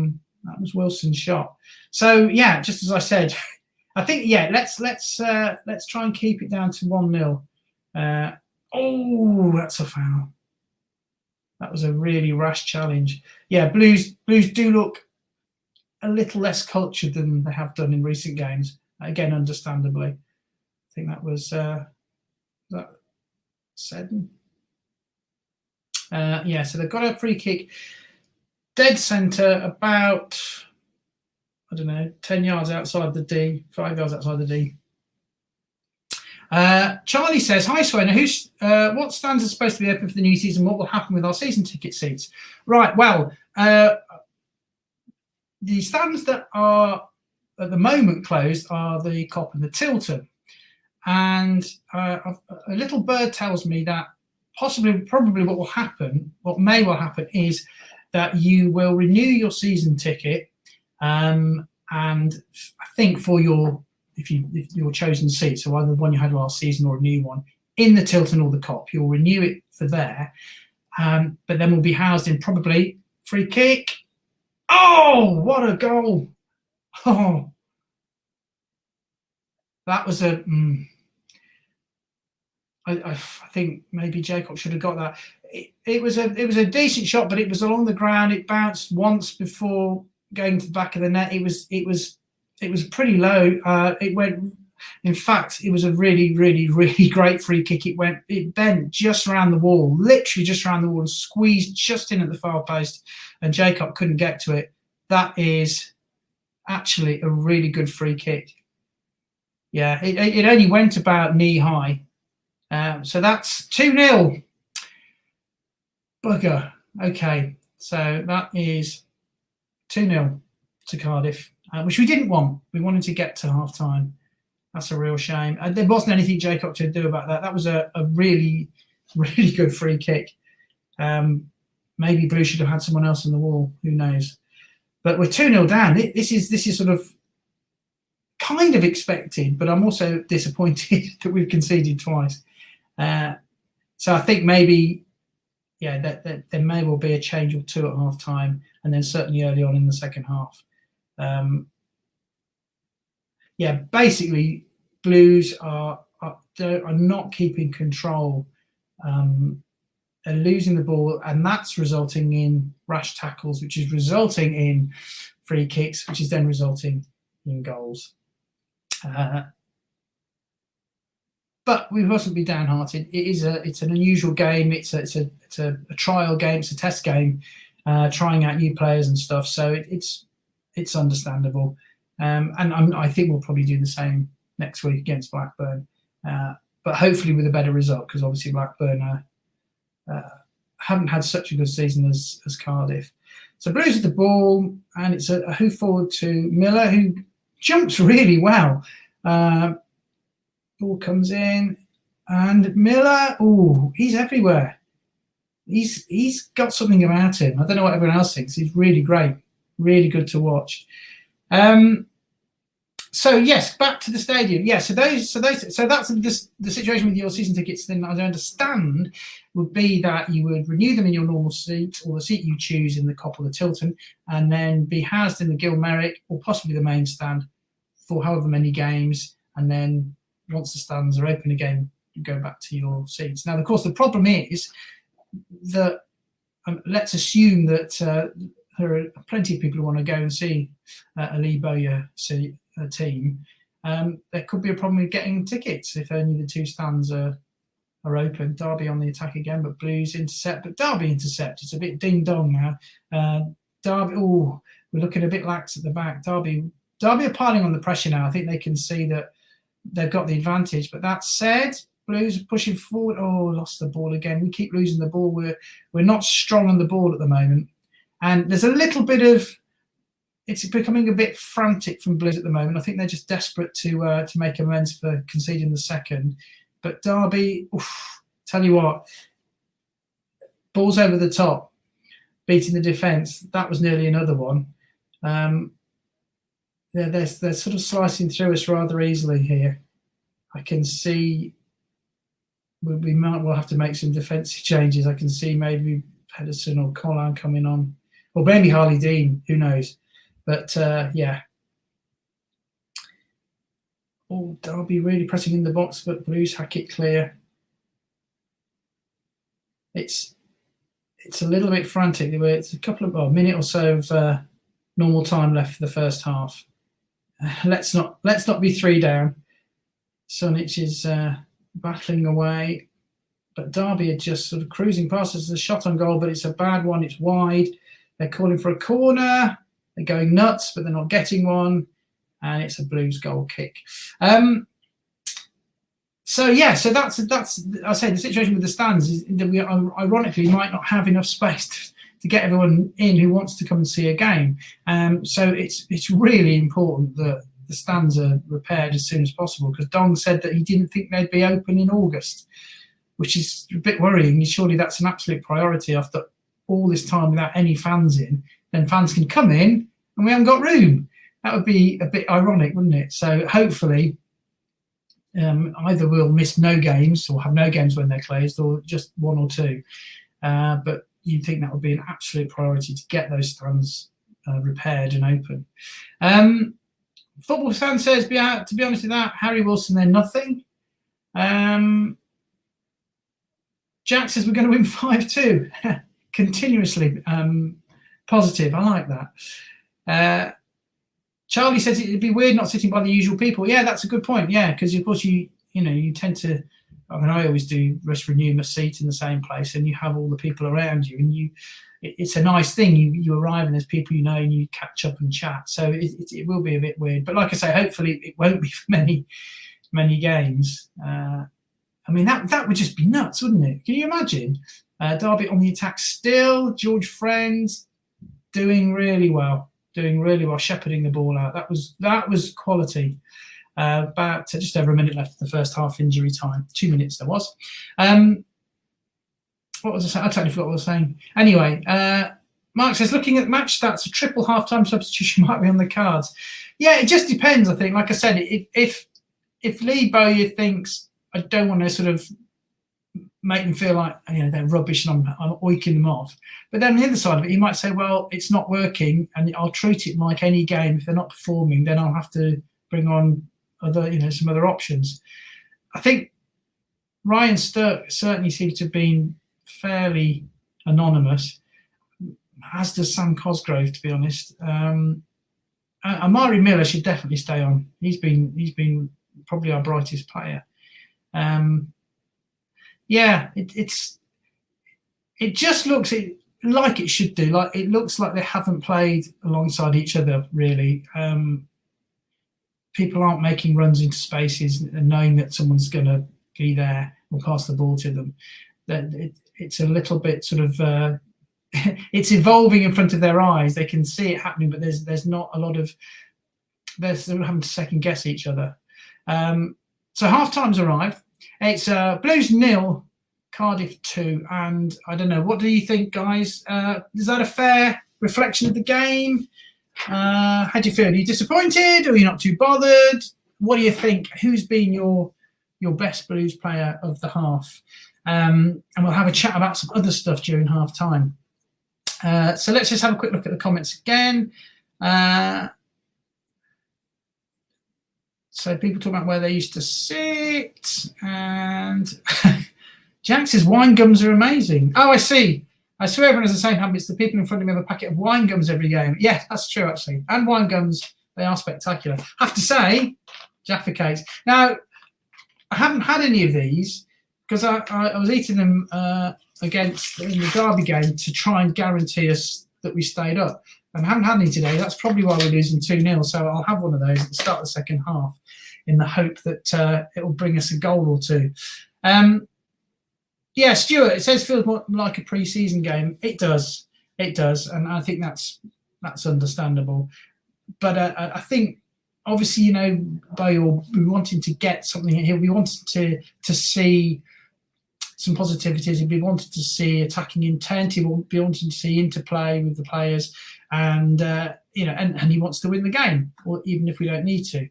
was Wilson's shot. So yeah, just as I said, I think let's try and keep it down to 1-0. Oh, that's a foul. That was a really rash challenge. Yeah, Blues do look a little less cultured than they have done in recent games. Again, understandably. I think that was that Seddon. Yeah, so they've got a free kick dead centre, about, I don't know, 10 yards outside the D, 5 yards outside the D. Charlie says, hi Swainer, what stands are supposed to be open for the new season? What will happen with our season ticket seats? Right, well, the stands that are at the moment closed are the Cop and the Tilton. And a little bird tells me that probably what may well happen is that you will renew your season ticket, and I think for your chosen seat, so either the one you had last season or a new one, in the Tilton or the Cop, you'll renew it for there, but then will be housed in probably free kick. Oh, what a goal! Oh, that was a. I think maybe Jacob should have got that. It was a decent shot, but it was along the ground. It bounced once before going to the back of the net. It was pretty low. It went. In fact, it was a really great free kick. It bent just around the wall, literally just around the wall, and squeezed just in at the far post, and Jacob couldn't get to it. That is actually a really good free kick. Yeah, it only went about knee high. So that's 2-0. Bugger. Okay, so that is 2-0 to Cardiff, which we didn't want. We wanted to get to half time. That's a real shame. There wasn't anything Jacob could do about that. That was a really good free kick. Maybe Blue should have had someone else on the wall. Who knows? But we're 2-0 down. This is sort of kind of expected, but I'm also disappointed that we've conceded twice. So I think maybe, that there may well be a change or two at half time, and then certainly early on in the second half. Basically, Blues are not keeping control, are losing the ball, and that's resulting in rash tackles, which is resulting in free kicks, which is then resulting in goals. But we mustn't be downhearted. It's an unusual game. It's a trial game. It's a test game, trying out new players and stuff. So it's understandable. And I think we'll probably do the same next week against Blackburn, but hopefully with a better result, because obviously Blackburn haven't had such a good season as Cardiff. So Blues with the ball, and it's a hoof forward to Miller, who jumps really well. Ball comes in, and Miller, he's everywhere. He's got something about him. I don't know what everyone else thinks. He's really great, really good to watch. So yes, back to the stadium. Yeah, so that's the situation with your season tickets. Then, as I understand, would be that you would renew them in your normal seat, or the seat you choose in the Cop or the Tilton, and then be housed in the Gilmerick or possibly the main stand for however many games, and then once the stands are open again, you go back to your seats. Now, of course, the problem is that let's assume that there are plenty of people who want to go and see a Lee Bowyer team. There could be a problem with getting tickets if only the two stands are open. Derby on the attack again, but Blues intercept. But Derby intercept. It's a bit ding dong now. Derby, we're looking a bit lax at the back. Derby are piling on the pressure now. I think they can see that they've got the advantage. But that said, Blues are pushing forward. Lost the ball again. We keep losing the ball. We're not strong on the ball at the moment. And there's a little bit of, it's becoming a bit frantic from Blues at the moment. I think they're just desperate to make amends for conceding the second. But Derby, tell you what, balls over the top, beating the defence. That was nearly another one. They're sort of slicing through us rather easily here. I can see we might well have to make some defensive changes. I can see maybe Pedersen or Colin coming on, or maybe Harley Dean, who knows. But Derby really pressing in the box, but Blues hack it clear. it's a little bit frantic. It's a couple of a minute or so of normal time left for the first half. Let's not be 3 down. Sonic is battling away, but Derby are just sort of cruising past us. There's a shot on goal, but it's a bad one. It's wide. They're calling for a corner. They're going nuts, but they're not getting one, and it's a Blues goal kick. So that's I say the situation with the stands is that we ironically might not have enough space to get everyone in who wants to come and see a game. So it's really important that the stands are repaired as soon as possible, because Dong said that he didn't think they'd be open in August, which is a bit worrying. Surely that's an absolute priority after all this time without any fans in. Then fans can come in and we haven't got room. That would be a bit ironic, wouldn't it? So hopefully either we'll miss no games or have no games when they're closed, or just 1 or 2. But you'd think that would be an absolute priority to get those stands repaired and open. Football fan says, to be honest with that, Harry Wilson, they're nothing. Jack says we're going to win 5-2. Continuously positive. I like that. Charlie says it'd be weird not sitting by the usual people. Yeah, that's a good point. Yeah, because of course you tend to. I mean, I always do rest renew my seat in the same place, and you have all the people around you, and it's a nice thing. You arrive and there's people you know, and you catch up and chat. So it will be a bit weird, but like I say, hopefully it won't be for many games. I mean, that would just be nuts, wouldn't it? Can you imagine? Derby on the attack still. George Friend doing really well, shepherding the ball out. That was quality. About just over a minute left of the first half injury time. 2 minutes there was. What was I saying? I totally forgot what I was saying. Anyway, Mark says, looking at match stats, a triple half-time substitution might be on the cards. Yeah, it just depends, I think. Like I said, if Lee Bowyer thinks, I don't want to sort of make them feel like they're rubbish and I'm oiking them off. But then on the other side of it, he might say, well, it's not working and I'll treat it like any game. If they're not performing, then I'll have to bring on some other options. I think Ryan Sturck certainly seems to have been fairly anonymous, as does Sam Cosgrove, to be honest. Amari Miller should definitely stay on. He's been probably our brightest player. It just looks like it should do. Like it looks like they haven't played alongside each other really. People aren't making runs into spaces and knowing that someone's going to be there or pass the ball to them. It's a little bit sort of it's evolving in front of their eyes. They can see it happening, but there's not a lot of. They're sort of having to second guess each other. So half time's arrived. It's Blues 0, Cardiff 2, and I don't know. What do you think, guys? Is that a fair reflection of the game? How do you feel? Are you disappointed, or are you not too bothered? What do you think? Who's been your best Blues player of the half? And we'll have a chat about some other stuff during half time. So let's just have a quick look at the comments again. So people talk about where they used to sit, and Jack says wine gums are amazing. Oh, I see. I swear everyone has the same habits. The people in front of me have a packet of wine gums every game. Yeah, that's true, actually. And wine gums, they are spectacular. I have to say, Jaffa cakes. Now, I haven't had any of these because I was eating them in the Derby game to try and guarantee us that we stayed up. And I haven't had any today. That's probably why we're losing 2-0. So I'll have one of those at the start of the second half in the hope that it will bring us a goal or two. Yeah, Stuart, it says feels more like a pre-season game. It does, and I think that's understandable. But I think, obviously, Bowyer will be wanting to get something. He'll be wanting to see some positivities. He'll be wanting to see attacking intent. He will be wanting to see interplay with the players, and and he wants to win the game, or even if we don't need to.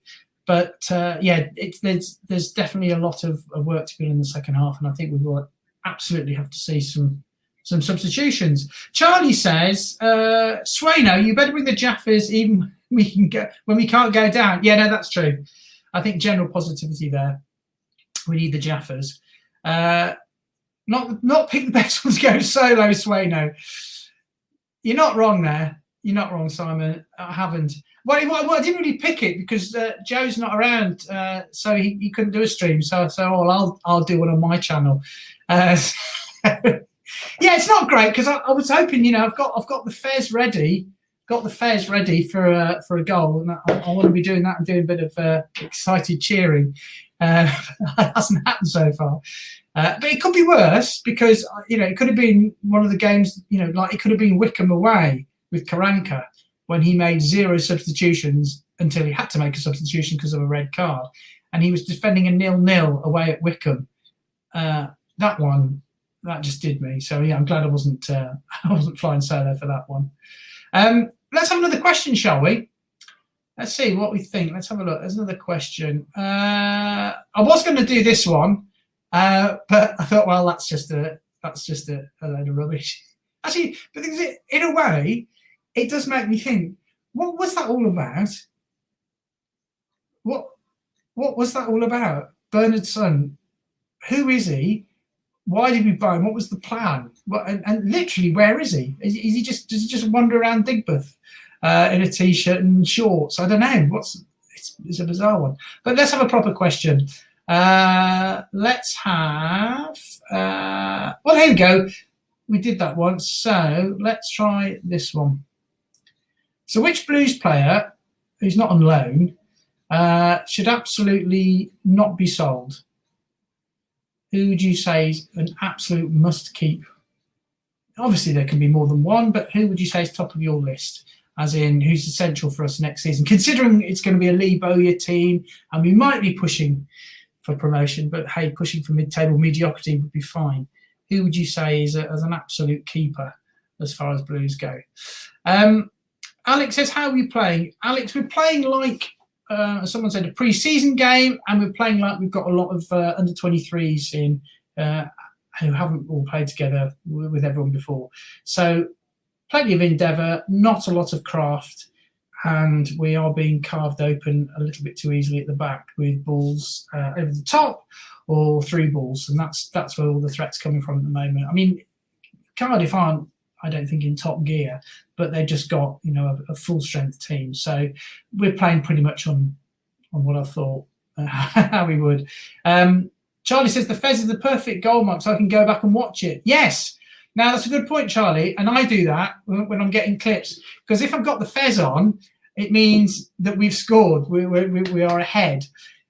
But there's definitely a lot of work to be done in the second half, and I think we will absolutely have to see some substitutions. Charlie says, Swano, you better bring the Jaffers even when we can't go down. Yeah, no, that's true. I think general positivity there. We need the Jaffers. Not pick the best one to go solo, Swayno. You're not wrong there. You're not wrong, Simon. I haven't. Well, I didn't really pick it because Joe's not around, so he couldn't do a stream. So I'll do one on my channel. Yeah, it's not great because I was hoping, I've got the Fez ready. Got the Fez ready for a goal, and I want to be doing that and doing a bit of excited cheering. That hasn't happened so far. But it could be worse because, it could have been one of the games, like it could have been Wickham away with Karanka when he made 0 substitutions until he had to make a substitution because of a red card. And he was defending a 0-0 away at Wickham. That just did me. So, yeah, I'm glad I wasn't flying solo for that one. Let's have another question, shall we? Let's see what we think. Let's have a look. There's another question. I was going to do this one. But I thought, well, that's just a load of rubbish. Actually, but in a way, it does make me think, what was that all about? What was that all about? Bernard's son, who is he? Why did we buy him? What was the plan? And literally, where is he? Does he just wander around Digbeth in a t-shirt and shorts? I don't know. It's a bizarre one. But let's have a proper question. Let's have well, here we go. We did that once, so let's try this one. So which Blues player who's not on loan should absolutely not be sold? Who would you say is an absolute must keep? Obviously there can be more than one, but who would you say is top of your list, as in who's essential for us next season, considering it's going to be a Lee Bowyer team and we might be pushing for promotion, but hey, pushing for mid-table mediocrity would be fine. Who would you say is as an absolute keeper as far as Blues go? Alex says, how are we playing? Alex, we're playing like, as someone said, a pre-season game, and we're playing like we've got a lot of under-23s in who haven't all played together with everyone before. So plenty of endeavour, not a lot of craft, and we are being carved open a little bit too easily at the back with balls over the top or through balls, and that's where all the threats coming from at the moment. I mean, Cardiff aren't, I don't think, in top gear, but they've just got a full strength team. So we're playing pretty much on what I thought how we would. Charlie says the Fez is the perfect goal mark, so I can go back and watch it. Yes. Now that's a good point, Charlie, and I do that when I'm getting clips, because if I've got the Fez on, it means that we've scored. We are ahead.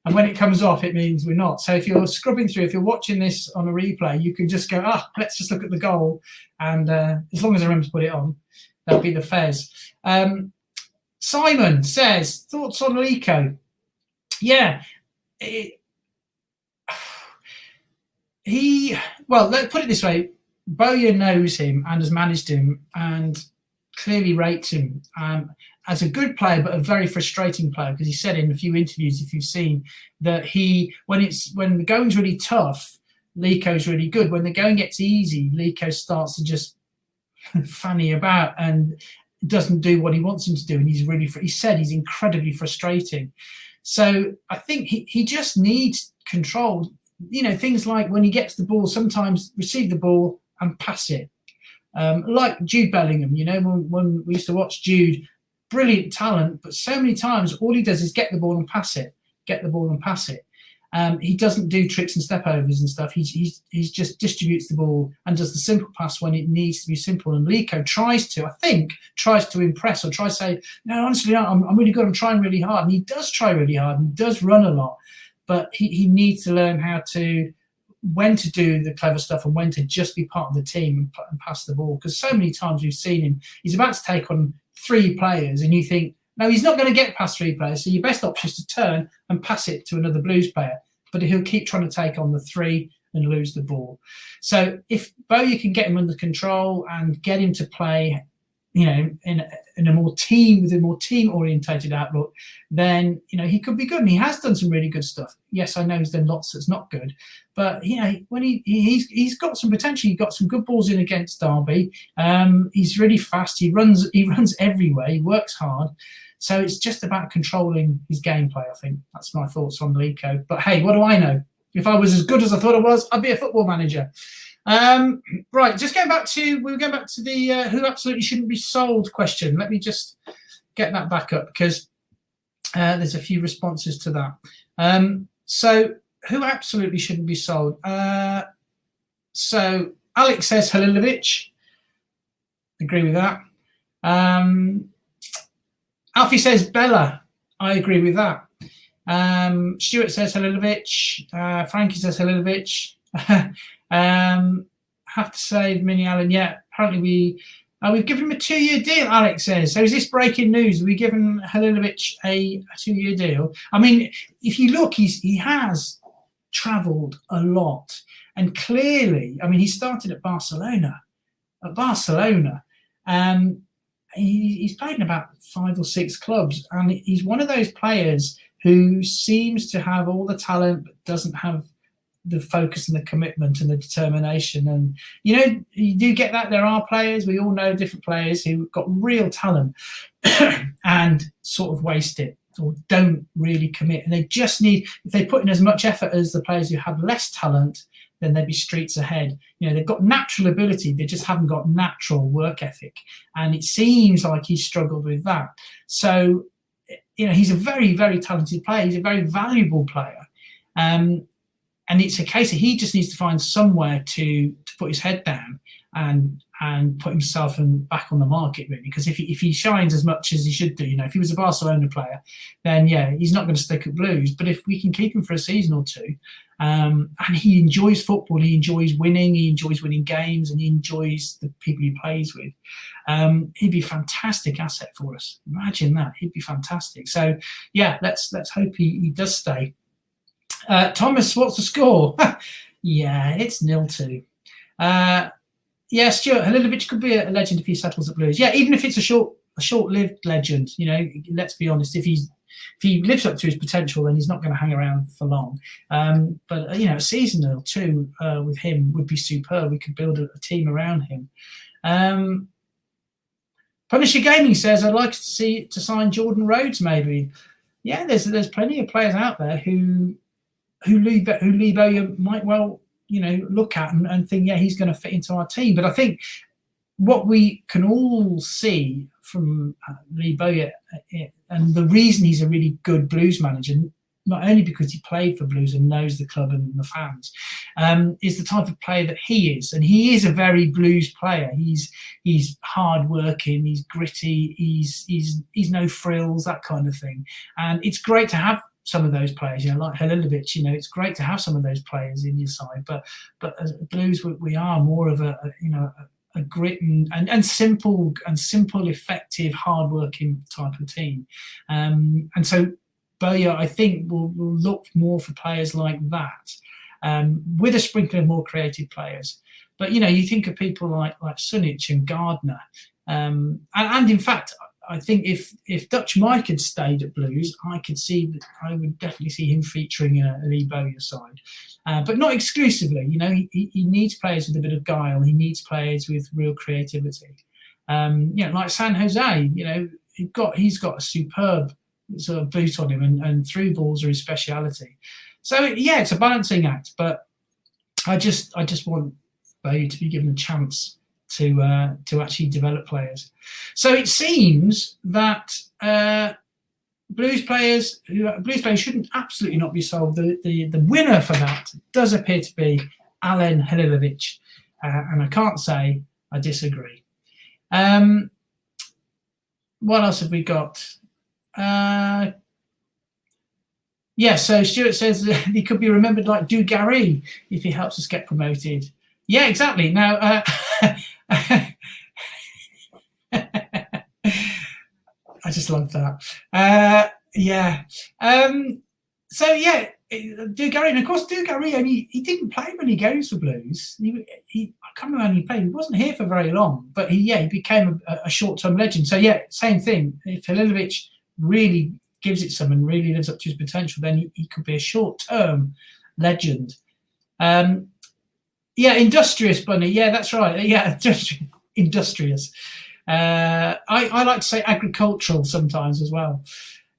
And when it comes off, it means we're not. So if you're scrubbing through, if you're watching this on a replay, you can just go, let's just look at the goal. And as long as I remember to put it on, that'll be the Fez. Simon says, thoughts on Lico? Yeah. Let's put it this way. Bowyer knows him and has managed him and clearly rates him as a good player, but a very frustrating player, because he said in a few interviews, if you've seen, that when the going's really tough, Lico's really good. When the going gets easy, Lico starts to just fanny about and doesn't do what he wants him to do, and he said he's incredibly frustrating. So I think he just needs control. Things like when he gets the ball, sometimes receive the ball and pass it. Like Jude Bellingham, when we used to watch Jude, brilliant talent, but so many times all he does is get the ball and pass it. He doesn't do tricks and step overs and stuff. He just distributes the ball and does the simple pass when it needs to be simple. And Lico tries to impress, or tries to say, no, honestly, I'm really good. I'm trying really hard. And he does try really hard and does run a lot, but he needs to learn when to do the clever stuff and when to just be part of the team and pass the ball. Because so many times we've seen him, he's about to take on 3 players and you think, no, he's not going to get past 3 players. So your best option is to turn and pass it to another Blues player. But he'll keep trying to take on the 3 and lose the ball. So if Bowyer can get him under control and get him to play, in a more team orientated outlook, then he could be good. And he has done some really good stuff. Yes, I know he's done lots that's not good, but when he's got some potential. He got some good balls in against Derby. He's really fast. He runs everywhere. He works hard. So it's just about controlling his gameplay. I think that's my thoughts on Lico. But hey, what do I know? If I was as good as I thought I was, I'd be a football manager. Right, just going back to the who absolutely shouldn't be sold question. Let me just get that back up because there's a few responses to that. So who absolutely shouldn't be sold? So Alex says Halilovic. Agree with that. Alfie says Bella. I agree with that. Stuart says Halilovic. Frankie says Halilovic. Have to say Mini Allen. Yeah, apparently we've given him a 2-year deal, Alex says. So is this breaking news? We've given Halilovic a 2-year deal. I mean, if you look, he has travelled a lot. And clearly, I mean, he started at Barcelona. He's played in about 5 or 6 clubs. And he's one of those players who seems to have all the talent but doesn't have the focus and the commitment and the determination. And, you do get that. There are players, we all know different players who've got real talent and sort of waste it or don't really commit. And they just need, if they put in as much effort as the players who have less talent, then they'd be streets ahead. They've got natural ability, they just haven't got natural work ethic. And it seems like he's struggled with that. So, he's a very, very talented player. He's a very valuable player. And it's a case that he just needs to find somewhere to put his head down and put himself back on the market, really. Because if he shines as much as he should do, if he was a Barcelona player, then yeah, he's not going to stick at Blues. But if we can keep him for a season or two, and he enjoys football, he enjoys winning games, and he enjoys the people he plays with, he'd be a fantastic asset for us. Imagine that, he'd be fantastic. So yeah, let's hope he does stay. Thomas, what's the score? Yeah, it's 0-2. Yeah, Stuart, Halilovic could be a legend if he settles at Blues. Yeah, even if it's a short-lived legend, let's be honest, if he lives up to his potential, then he's not going to hang around for long. But a season or two with him would be superb. We could build a team around him. Punisher Gaming says, I'd like to sign Jordan Rhodes, maybe. Yeah, there's plenty of players out there who Lee Bowyer might well, look at and think, yeah, he's going to fit into our team. But I think what we can all see from Lee Bowyer, and the reason he's a really good Blues manager, not only because he played for Blues and knows the club and the fans, is the type of player that he is. And he is a very Blues player. He's hard-working, he's gritty, he's no frills, that kind of thing. And it's great to have some of those players, like Halilovic, it's great to have some of those players in your side. But as Blues, we are more of a grit and simple, effective, hard-working type of team. And so Bowyer, I think, will look more for players like that, with a sprinkle of more creative players. But, you think of people like Sunic and Gardner. And in fact, I think if Dutch Mike had stayed at Blues, I would definitely see him featuring a Lee Bowyer side, but not exclusively. He needs players with a bit of guile. He needs players with real creativity. Like San Jose. He's got a superb sort of boot on him, and through balls are his speciality. So yeah, it's a balancing act. But I just want Bowyer to be given a chance to actually develop players. So it seems that Blues players shouldn't absolutely not be sold. The winner for that does appear to be Alen Halilovic, and I can't say I disagree. What else have we got? So Stuart says he could be remembered like Dugarry if he helps us get promoted. Yeah, exactly. Now, I just love that. Dugarry, and of course Dugarry he didn't play many games for Blues. I can't remember how he played. He wasn't here for very long, but he became a short-term legend. So yeah, same thing. If Halilovic really gives it some and really lives up to his potential, then he could be a short-term legend. Industrious Bunny. Yeah, that's right. Yeah, industrious. I like to say agricultural sometimes as well.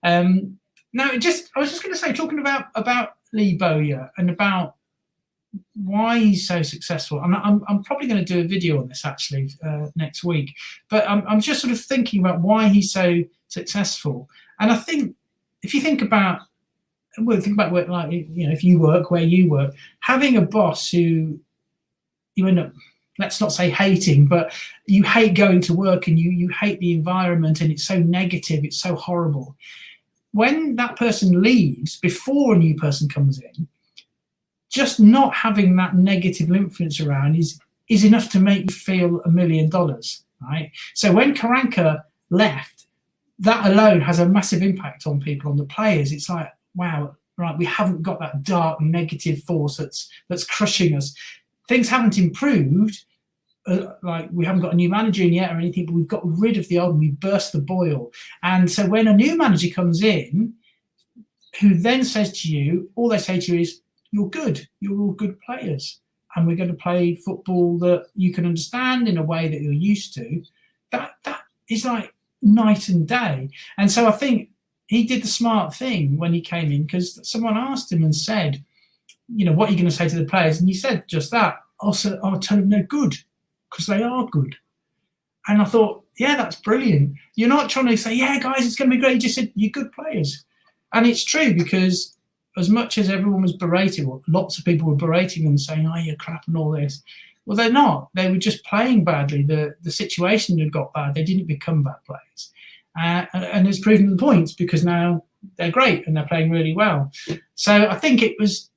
I was just going to say, talking about Lee Bowyer and about why he's so successful. I'm probably going to do a video on this actually next week, but I'm just sort of thinking about why he's so successful. And I think if you think about, well, think about work, like, you know, if you work where you work, having a boss who you end up, let's not say hating, but you hate going to work and you hate the environment and it's so negative, it's so horrible. When that person leaves before a new person comes in, just not having that negative influence around is enough to make you feel $1 million, right? So when Karanka left, that alone has a massive impact on people, on the players. It's like, wow, right, we haven't got that dark negative force that's crushing us. Things haven't improved, like we haven't got a new manager in yet or anything, but we've got rid of the old and we've burst the boil. And so when a new manager comes in, who then says to you, all they say to you is, you're good, you're all good players, and we're going to play football that you can understand in a way that you're used to, that is like night and day. And so I think he did the smart thing when he came in, because someone asked him and said, you know, what are you going to say to the players? And he said just that. I'll tell them they're good, because they are good. And I thought, yeah, that's brilliant. You're not trying to say, yeah, guys, it's going to be great. You just said, you're good players. And it's true, because as much as everyone was berating, well, lots of people were berating them, saying, oh, you're crap and all this. Well, they're not. They were just playing badly. The situation had got bad. They didn't become bad players. And it's proven the point, because now they're great and they're playing really well. So I think it was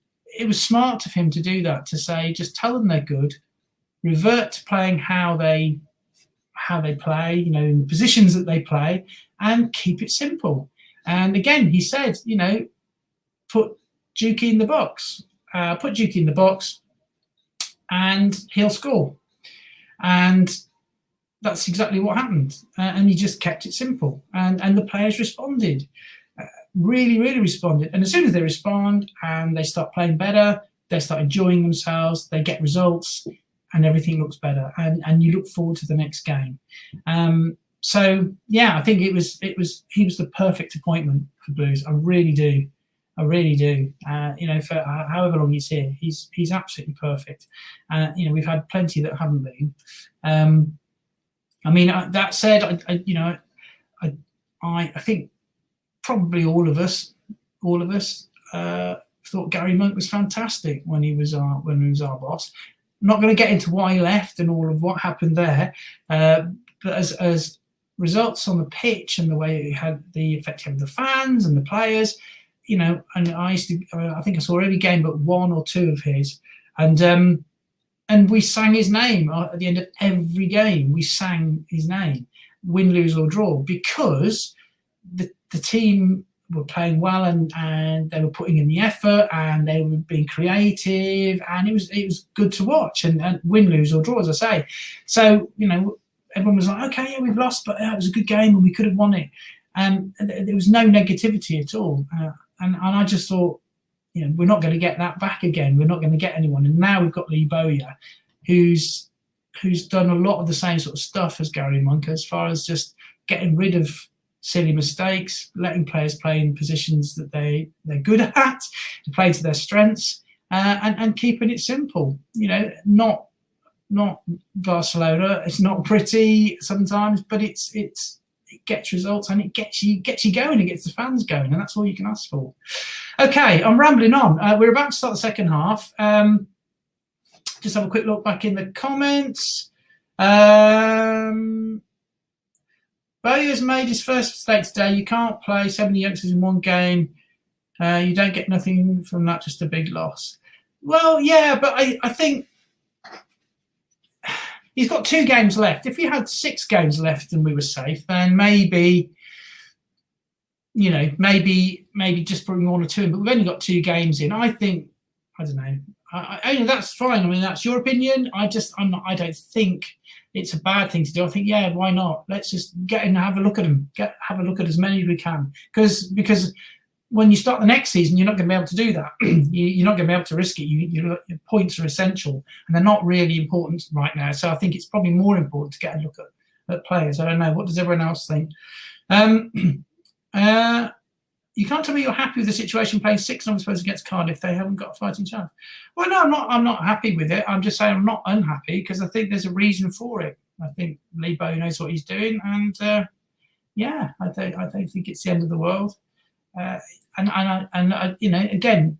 smart of him to do that, to say, just tell them they're good, revert to playing how they play, you know, in the positions that they play, and keep it simple. And again, he said, you know, put Dukey in the box, and he'll score. And that's exactly what happened. And he just kept it simple. And the players responded, really, really responded. And as soon as they respond and they start playing better, they start enjoying themselves, they get results, and everything looks better. And you look forward to the next game. So yeah, I think he was the perfect appointment for Blues. I really do. You know, for however long he's here, he's absolutely perfect. You know, we've had plenty that haven't been. I mean, that said, I think probably all of us thought Gary Monk was fantastic when he was our boss. I'm not going to get into why he left and all of what happened there, but as results on the pitch and the way it had the effect on the fans and the players, you know, and I think I saw every game but one or two of his, and we sang his name at the end of every game. We sang his name, win, lose or draw, because the team were playing well and they were putting in the effort and they were being creative, and it was good to watch, and win, lose or draw, as I say. So, you know, everyone was like, okay, yeah, we've lost, but it was a good game and we could have won it. And there was no negativity at all. And I just thought, you know, we're not going to get that back again. We're not going to get anyone. And now we've got Lee Bowyer, who's done a lot of the same sort of stuff as Gary Monk, as far as just getting rid of silly mistakes, letting players play in positions that they're good at, to play to their strengths, and keeping it simple. You know, not Barcelona. It's not pretty sometimes, but it gets results, and it gets you going. It gets the fans going, and that's all you can ask for. Okay, I'm rambling on. We're about to start the second half. Just have a quick look back in the comments. Bowyer's made his first mistake today. You can't play 70 youngsters in one game. You don't get nothing from that, just a big loss. Well, yeah, but I think he's got 2 games left. If he had 6 games left and we were safe, then maybe, you know, maybe just putting 1 or 2 in. But we've only got 2 games in. I think, I don't know. I that's fine. I mean, that's your opinion. I don't think it's a bad thing to do. I think, yeah, why not? Let's just get in and have a look at them. Have a look at as many as we can. Because when you start the next season, you're not going to be able to do that. You're not going to be able to risk it. Your points are essential, and they're not really important right now. So I think it's probably more important to get a look at players. I don't know. What does everyone else think? you can't tell me you're happy with the situation playing 6 numbers players against Cardiff. They haven't got a fighting chance. Well, no, I'm not happy with it. I'm just saying I'm not unhappy because I think there's a reason for it. I think Lee Bow knows what he's doing, and yeah, I don't think it's the end of the world. And you know, again,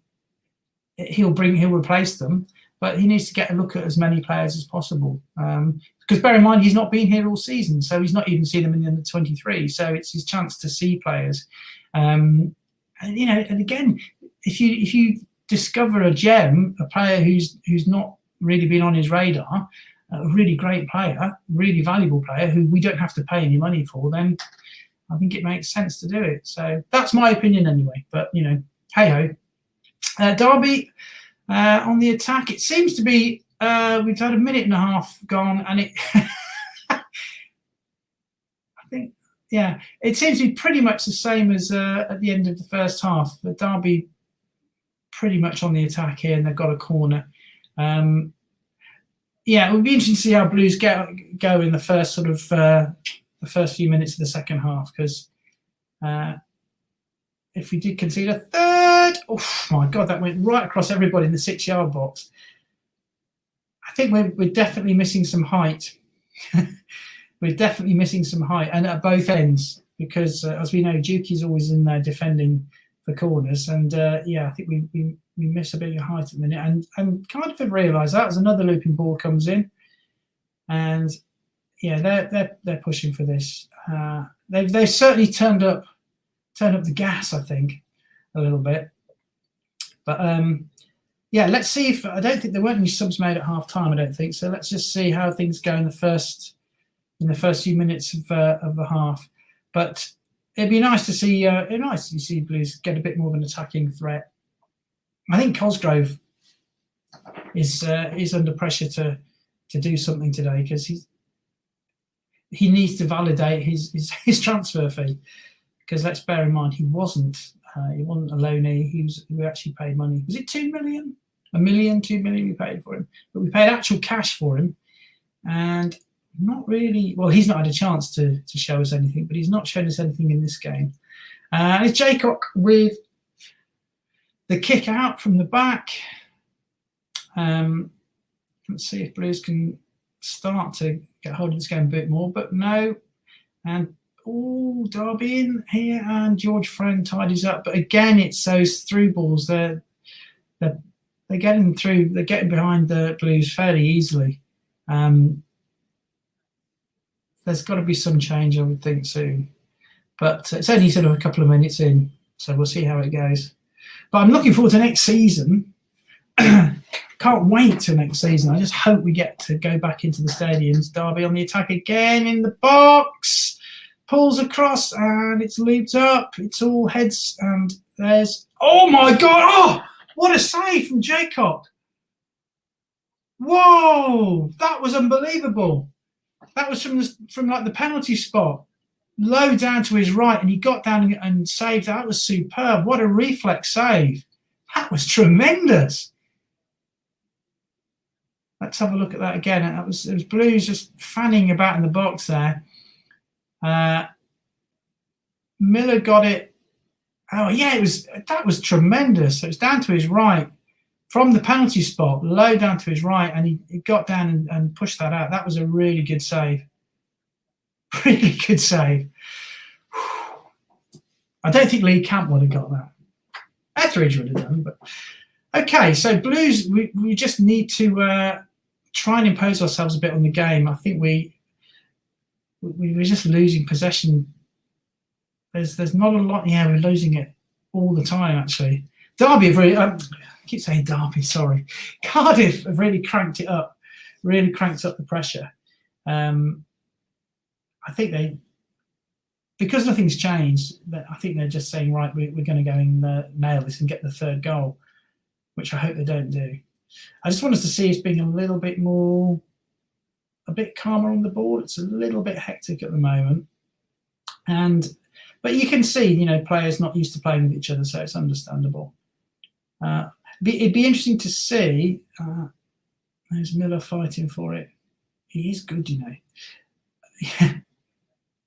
he'll replace them, but he needs to get a look at as many players as possible. Because bear in mind, he's not been here all season, so he's not even seen them in the under 23. So it's his chance to see players. And you know, and again, if you discover a gem, a player who's not really been on his radar, a really great player, really valuable player who we don't have to pay any money for, then I think it makes sense to do it. So that's my opinion anyway. But you know, hey ho. Derby on the attack. It seems to be we've had a minute and a half gone, and it. I think, yeah, it seems to be pretty much the same as at the end of the first half. The Derby pretty much on the attack here, and they've got a corner. Yeah, it would be interesting to see how Blues go in the first sort of the first few minutes of the second half, because if we did concede a third, oh my God, that went right across everybody in the 6-yard box. I think we're definitely missing some height. We're definitely missing some height, and at both ends, because as we know, Dukey's always in there defending for corners, and yeah, I think we miss a bit of height at the minute, and Cardiff have realised that as another looping ball comes in, and yeah, they're pushing for this. They've certainly turned up the gas, I think, a little bit. But yeah, let's see if I don't think there weren't any subs made at half time. I don't think so. Let's just see how things go in the first few minutes of the half. But it'd be nice to see Blues get a bit more of an attacking threat. I think Cosgrove is under pressure to do something today, because he needs to validate his transfer fee, because let's bear in mind he wasn't a loanee. We actually paid money. Was it 2 million? 2 million we paid for him, but we paid actual cash for him, and not really. Well, he's not had a chance to show us anything, but he's not shown us anything in this game. And it's Jaycock with the kick out from the back. Let's see if Blues can start to get hold of this game a bit more, but no. And Derby in here, and George Friend tidies up. But again, it's those through balls. They're getting through. They're getting behind the Blues fairly easily. There's got to be some change, I would think, soon. But it's only sort of a couple of minutes in, so we'll see how it goes. But I'm looking forward to next season. Can't wait till next season. I just hope we get to go back into the stadiums. Derby on the attack again in the box. Pulls across, and it's looped up. It's all heads, and there's... Oh, my God! Oh, what a save from Jaycock. Whoa! That was unbelievable. That was from like the penalty spot. Low down to his right, and he got down and saved. That was superb. What a reflex save. That was tremendous. Let's have a look at that again. It was Blues just fanning about in the box there. Miller got it. Oh yeah, that was tremendous. So it's down to his right from the penalty spot, low down to his right, and he got down and pushed that out. That was a really good save. Really good save. I don't think Lee Camp would have got that. Etheridge would have done, but okay. So Blues, we just need to try and impose ourselves a bit on the game. I think we're just losing possession. There's not a lot. Yeah, we're losing it all the time. Actually, Derby have really. I keep saying Derby. Sorry, Cardiff have really cranked it up. Really cranked up the pressure. I think because nothing's changed. I think they're just saying, right, we're going to go and nail this and get the third goal, which I hope they don't do. I just want us to see us being a bit calmer on the ball. It's a little bit hectic at the moment, but you can see, players not used to playing with each other, so it's understandable. It'd be interesting to see. There's Miller fighting for it. He is good, Yeah.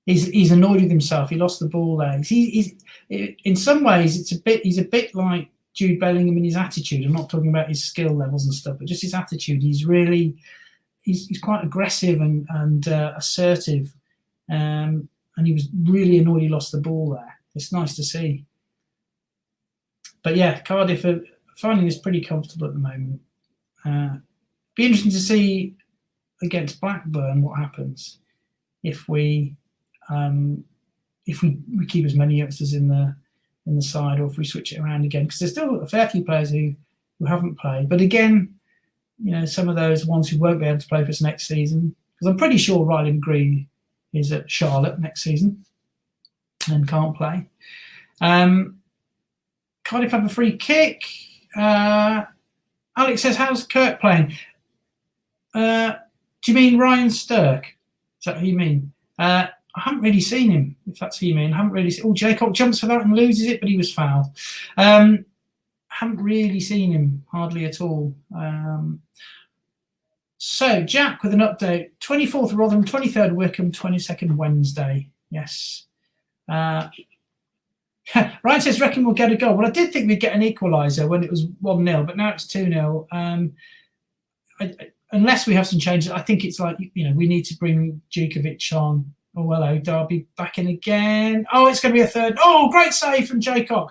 he's annoyed with himself. He lost the ball there. He's in some ways he's a bit like Jude Bellingham in his attitude. I'm not talking about his skill levels and stuff, but just his attitude. He's quite aggressive and assertive, and he was really annoyed he lost the ball there. It's nice to see. But yeah, Cardiff are finding this pretty comfortable at the moment. Be interesting to see against Blackburn what happens if we keep as many youngsters in the side, or if we switch it around again, because there's still a fair few players who haven't played. But again, some of those ones who won't be able to play for us next season, because I'm pretty sure Ryland Green is at Charlotte next season and can't play. Cardiff have a free kick. Alex says, how's Kirk playing? Do you mean Ryan Stirk? Is that who you mean? I haven't really seen him, if that's who you mean. I haven't really seen. Jacob jumps for that and loses it, but he was fouled. Haven't really seen him, hardly at all. So, Jack with an update. 24th Rotherham, 23rd Wickham, 22nd Wednesday. Yes. Ryan says, reckon we'll get a goal. Well, I did think we'd get an equaliser when it was 1-0, but now it's 2-0. Unless we have some changes, I think it's like, we need to bring Djukovic on. Oh, hello, Derby back in again. Oh, it's going to be a third. Oh, great save from Jacob.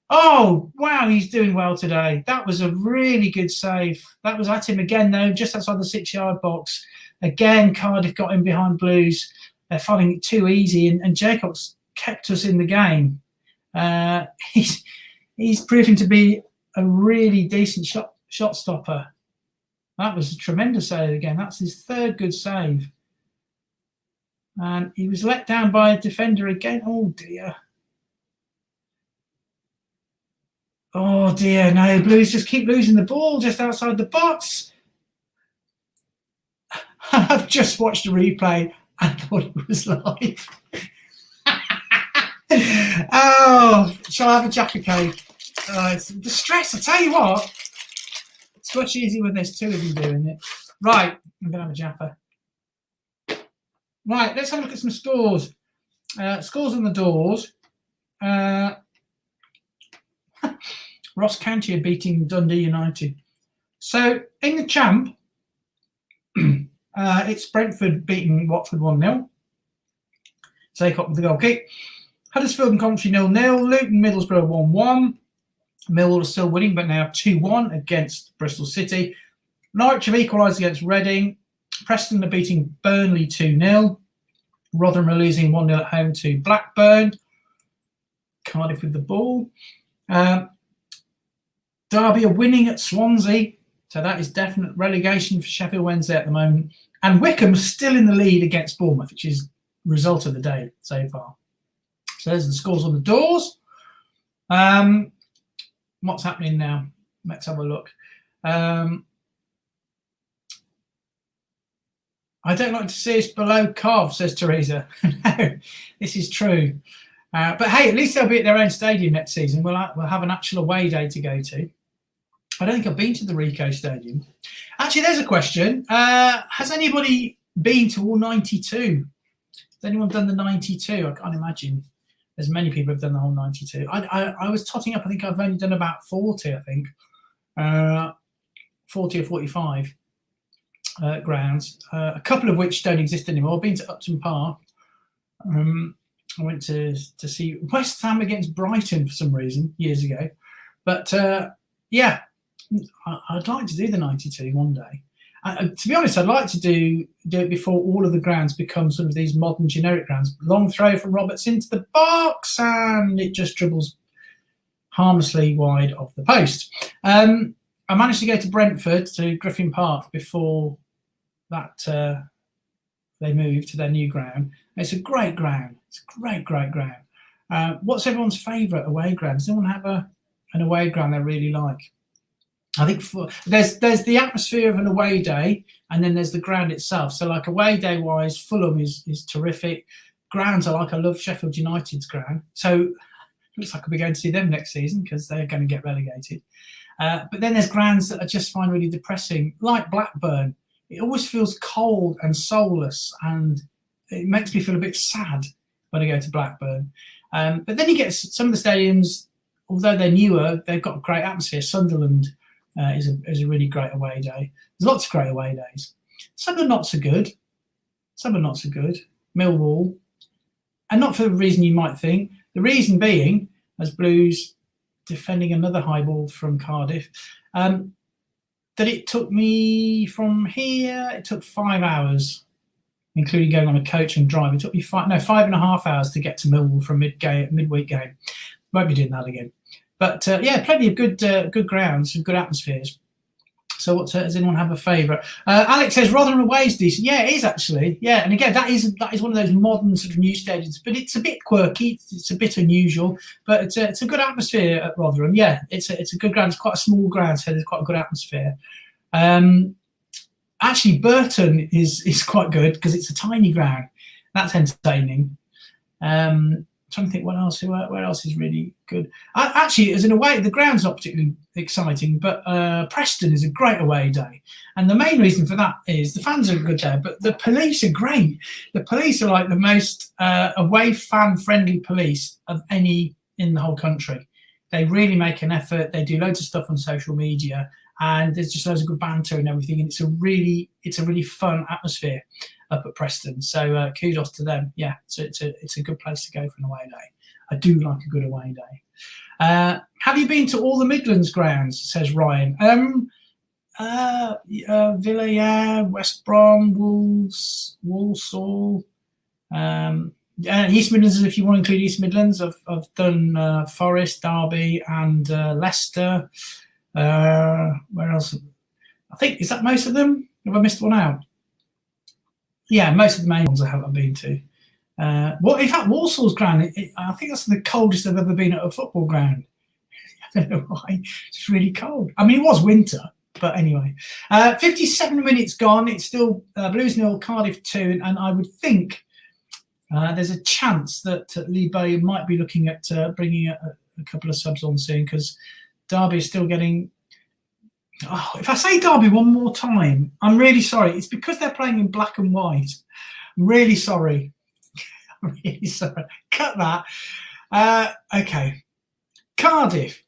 Oh, wow, he's doing well today. That was a really good save. That was at him again, though, just outside the 6-yard box. Again, Cardiff got in behind Blues. They're finding it too easy, and Jacob's kept us in the game. He's proving to be a really decent shot stopper. That was a tremendous save again. That's his third good save. And he was let down by a defender again. Oh, dear. Oh, dear. No, Blues just keep losing the ball just outside the box. I've just watched a replay and thought it was live. Oh, shall I have a Jaffa cake? It's the stress, I tell you what. It's much easier when there's two of you doing it. Right, I'm going to have a Jaffa. Right, let's have a look at some scores. Scores on the doors. Ross County are beating Dundee United. So, in the champ, it's Brentford beating Watford 1-0. Saycott with the goal kick. Huddersfield and Coventry 0-0. Luton Middlesbrough 1-1. Millwall are still winning, but now 2-1 against Bristol City. Norwich have equalised against Reading. Preston are beating Burnley 2-0. Rotherham are losing 1-0 at home to Blackburn. Cardiff with the ball. Derby are winning at Swansea. So that is definite relegation for Sheffield Wednesday at the moment. And Wickham still in the lead against Bournemouth, which is result of the day so far. So there's the scores on the doors. What's happening now? Let's have a look. I don't like to see us below Carve, says Teresa. No, this is true. But hey, at least they'll be at their own stadium next season. We'll have an actual away day to go to. I don't think I've been to the Ricoh Stadium. Actually, there's a question. Has anybody been to all 92? Has anyone done the 92? I can't imagine as many people have done the whole 92. I was totting up. I think I've only done about 40, I think. 40 or 45 grounds, a couple of which don't exist anymore. I've been to Upton Park. I went to see West Ham against Brighton for some reason years ago. But yeah, I'd like to do the 92 one day. To be honest, I'd like to do it before all of the grounds become sort of these modern generic grounds. Long throw from Roberts into the box, and it just dribbles harmlessly wide of the post. I managed to go to Brentford, to Griffin Park, before that they moved to their new ground. It's a great ground. It's a great ground. What's everyone's favourite away ground? Does anyone have an away ground they really like? I think there's the atmosphere of an away day, and then there's the ground itself. So, like away day wise, Fulham is terrific. Grounds I like. I love Sheffield United's ground. So looks like I'll be going to see them next season because they're going to get relegated. But then there's grounds that I just find really depressing, like Blackburn. It always feels cold and soulless, and it makes me feel a bit sad when I go to Blackburn. But then you get some of the stadiums, although they're newer, they've got a great atmosphere. Sunderland is a really great away day. There's lots of great away days. Some are not so good. Millwall, and not for the reason you might think. The reason being, as Blues defending another high ball from Cardiff, that it took me from here, it took 5 hours, including going on a coach and drive. It took me 5.5 hours to get to Millwall for a midweek game. Won't be doing that again. But plenty of good grounds and good atmospheres. So does anyone have a favourite? Alex says Rotherham away is decent. Yeah, it is actually. Yeah, and again, that is one of those modern sort of new stadiums, but it's a bit quirky. It's a bit unusual, but it's a good atmosphere at Rotherham. Yeah, it's a good ground. It's quite a small ground, so there's quite a good atmosphere. Actually, Burton is quite good because it's a tiny ground. That's entertaining. Trying to think where else is really good. Actually, as in a way, the ground's not particularly exciting, but Preston is a great away day, and the main reason for that is the fans are good there, but the police are great. The police are like the most away fan-friendly police of any in the whole country. They really make an effort. They do loads of stuff on social media, and there's just loads of good banter and everything, and it's a really fun atmosphere up at Preston. So kudos to them. Yeah, so it's a good place to go for an away day. I do like a good away day. Have you been to all the Midlands grounds? Says Ryan. Villa, yeah, West Brom, Wolves, Walsall, East Midlands. If you want to include East Midlands, I've done Forest, Derby, and Leicester. Where else? I think is that most of them. Have I missed one out? Yeah, most of the main ones I haven't been to. In fact, Walsall's ground, I think that's the coldest I've ever been at a football ground. I don't know why. It's really cold. I mean, it was winter, but anyway. 57 minutes gone. It's still Blues 0, Cardiff 2, and I would think there's a chance that Lee Bay might be looking at bringing a couple of subs on soon, because Derby is still getting... Oh, if I say Derby one more time, I'm really sorry. It's because they're playing in black and white. I'm really sorry. I'm really sorry. Cut that. Okay. Cardiff.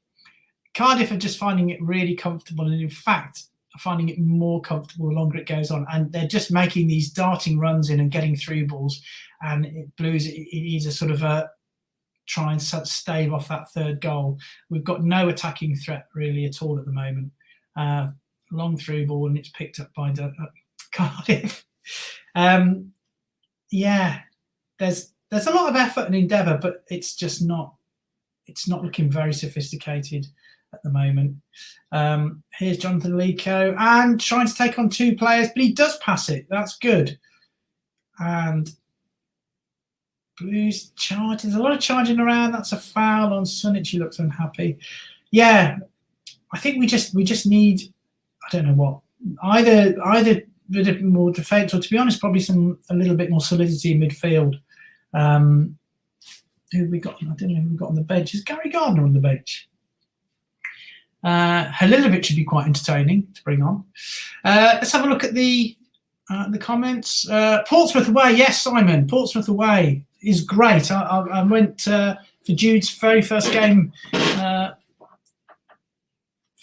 Cardiff are just finding it really comfortable, and in fact, are finding it more comfortable the longer it goes on. And they're just making these darting runs in and getting through balls. And Blues, it is a sort of a try and stave off that third goal. We've got no attacking threat really at all at the moment. Long through ball, and it's picked up by Cardiff. Yeah, there's a lot of effort and endeavour, but it's just not looking very sophisticated at the moment. Here's Jonathan Lico, and trying to take on two players, but he does pass it. That's good. And Blues charge. There's a lot of charging around. That's a foul on Sunic. He looks unhappy. Yeah. I think we just need, I don't know what, either a bit more defence, or to be honest, probably a little bit more solidity in midfield. Who have we got? I don't know who we've got on the bench. Is Gary Gardner on the bench? Halilovic should be quite entertaining to bring on. Let's have a look at the comments. Portsmouth away, yes, Simon. Portsmouth away is great. I went for Jude's very first game.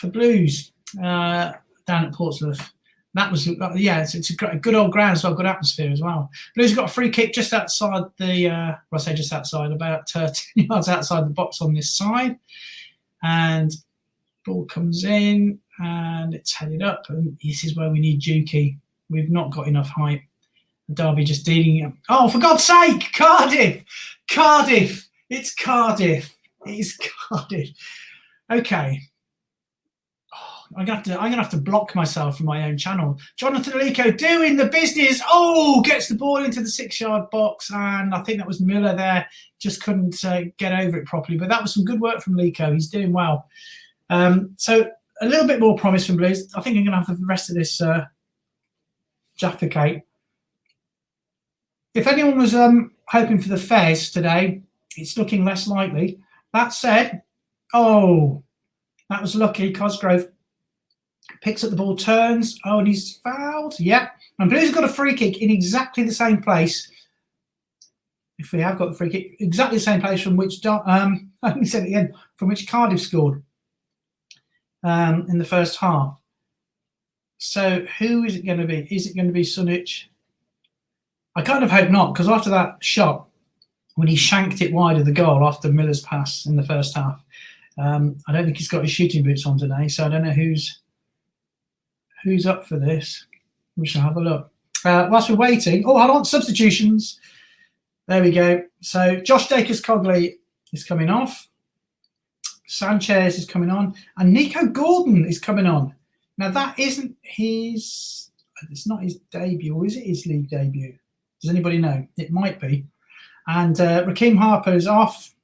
For Blues down at Portsmouth. That was, it's a good old ground as well, good atmosphere as well. Blues got a free kick just outside just outside, about 10 yards outside the box on this side. And ball comes in and it's headed up. And this is where we need Juki. We've not got enough height. Derby just dealing it. Oh, for God's sake, Cardiff! Cardiff! It's Cardiff. It's Cardiff. Okay. I'm gonna have to block myself from my own channel. Jonathan Alico doing the business. Oh, gets the ball into the 6-yard box, and I think that was Miller there. Just couldn't get over it properly, but that was some good work from Alico. He's doing well. So a little bit more promise from Blues. I think I'm gonna have the rest of this Jaffa cake. If anyone was hoping for the Fez today, it's looking less likely. That said, oh, that was lucky. Cosgrove picks up the ball, turns. Oh, and he's fouled. Yep. And Blues have got a free kick in exactly the same place if we have got the free kick, exactly the same place from which let me say it again, from which Cardiff scored in the first half. So who is it going to be? Is it going to be Sunic? I kind of hope not, because after that shot, when he shanked it wide of the goal after Miller's pass in the first half, I don't think he's got his shooting boots on today, so I don't know who's up for this. We shall have a look. Whilst we're waiting, hold on, substitutions. There we go. So Josh Dacres-Cogley is coming off. Sanchez is coming on. And Nico Gordon is coming on. Now, that isn't his... It's not his debut, or is it his league debut? Does anybody know? It might be. And Raheem Harper is off.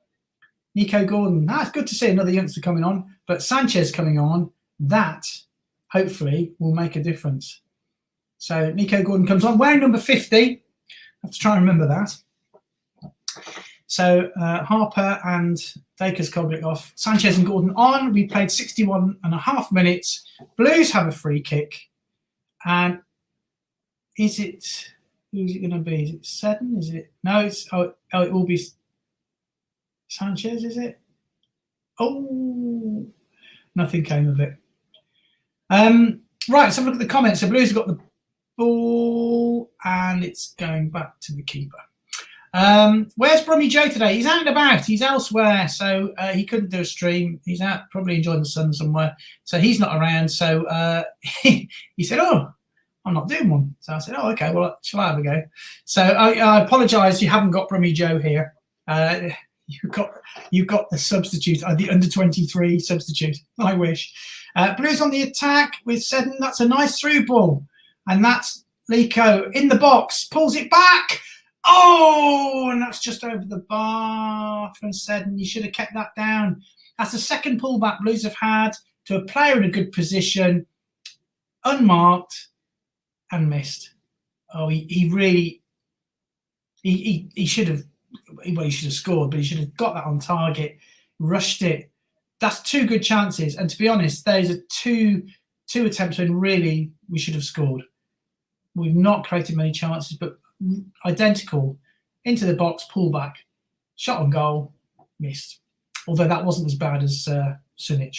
Nico Gordon. It's good to see another youngster coming on. But Sanchez coming on, that, hopefully, will make a difference. So Nico Gordon comes on, wearing number 50. I have to try and remember that. So Harper and Dacres-Cogley off. Sanchez and Gordon on. We played 61.5 minutes. Blues have a free kick. And who's it going to be? Is it Seddon? Is it? No, it's it will be Sanchez, is it? Oh, nothing came of it. Right, let's have a look at the comments. So Blues have got the ball and it's going back to the keeper. Where's Brummy Joe today? He's out and about. He's elsewhere, so he couldn't do a stream. He's out probably enjoying the sun somewhere, so he's not around. So he said, "Oh, I'm not doing one." So I said, "Oh, okay. Well, shall I have a go?" So I apologise. You haven't got Brummy Joe here. You've got the substitute, the under-23 substitute. I wish. Blues on the attack with Seddon. That's a nice through ball, and that's Lico in the box, pulls it back. Oh, and that's just over the bar from Seddon. You should have kept that down. That's the second pullback Blues have had to a player in a good position, unmarked, and missed. Oh, he really, he should have, well, he should have scored, but he should have got that on target, rushed it. That's two good chances. And to be honest, those are two attempts when really we should have scored. We've not created many chances, but identical into the box, pull back, shot on goal, missed. Although that wasn't as bad as Sunic.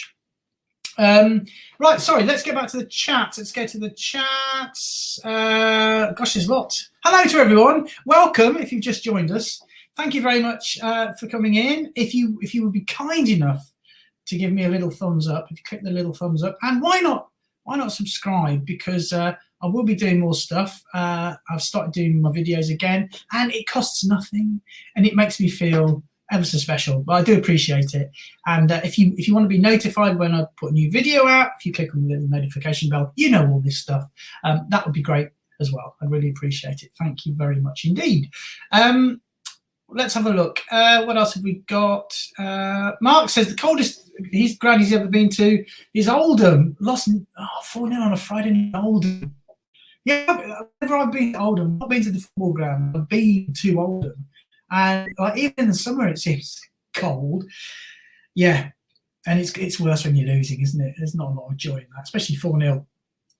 Right, sorry, let's get back to the chat. Let's go to the chats. Gosh, there's lots. Hello to everyone. Welcome if you've just joined us. Thank you very much for coming in. If you would be kind enough to give me a little thumbs up, if you click the little thumbs up, and why not subscribe, because I will be doing more stuff. I've started doing my videos again, and it costs nothing, and it makes me feel ever so special. But I do appreciate it. And if you want to be notified when I put a new video out, if you click on the little notification bell, you know all this stuff. That would be great as well. I'd really appreciate it. Thank you very much indeed. Let's have a look. What else have we got? Mark says the coldest he's ever been to is Oldham. Lost 4-0 on a Friday night. Oldham. Yeah, whenever I've been to Oldham, I've not been to the football ground, I've been to Oldham. And even in the summer, it seems cold. Yeah, and it's worse when you're losing, isn't it? There's not a lot of joy in that, especially 4-0.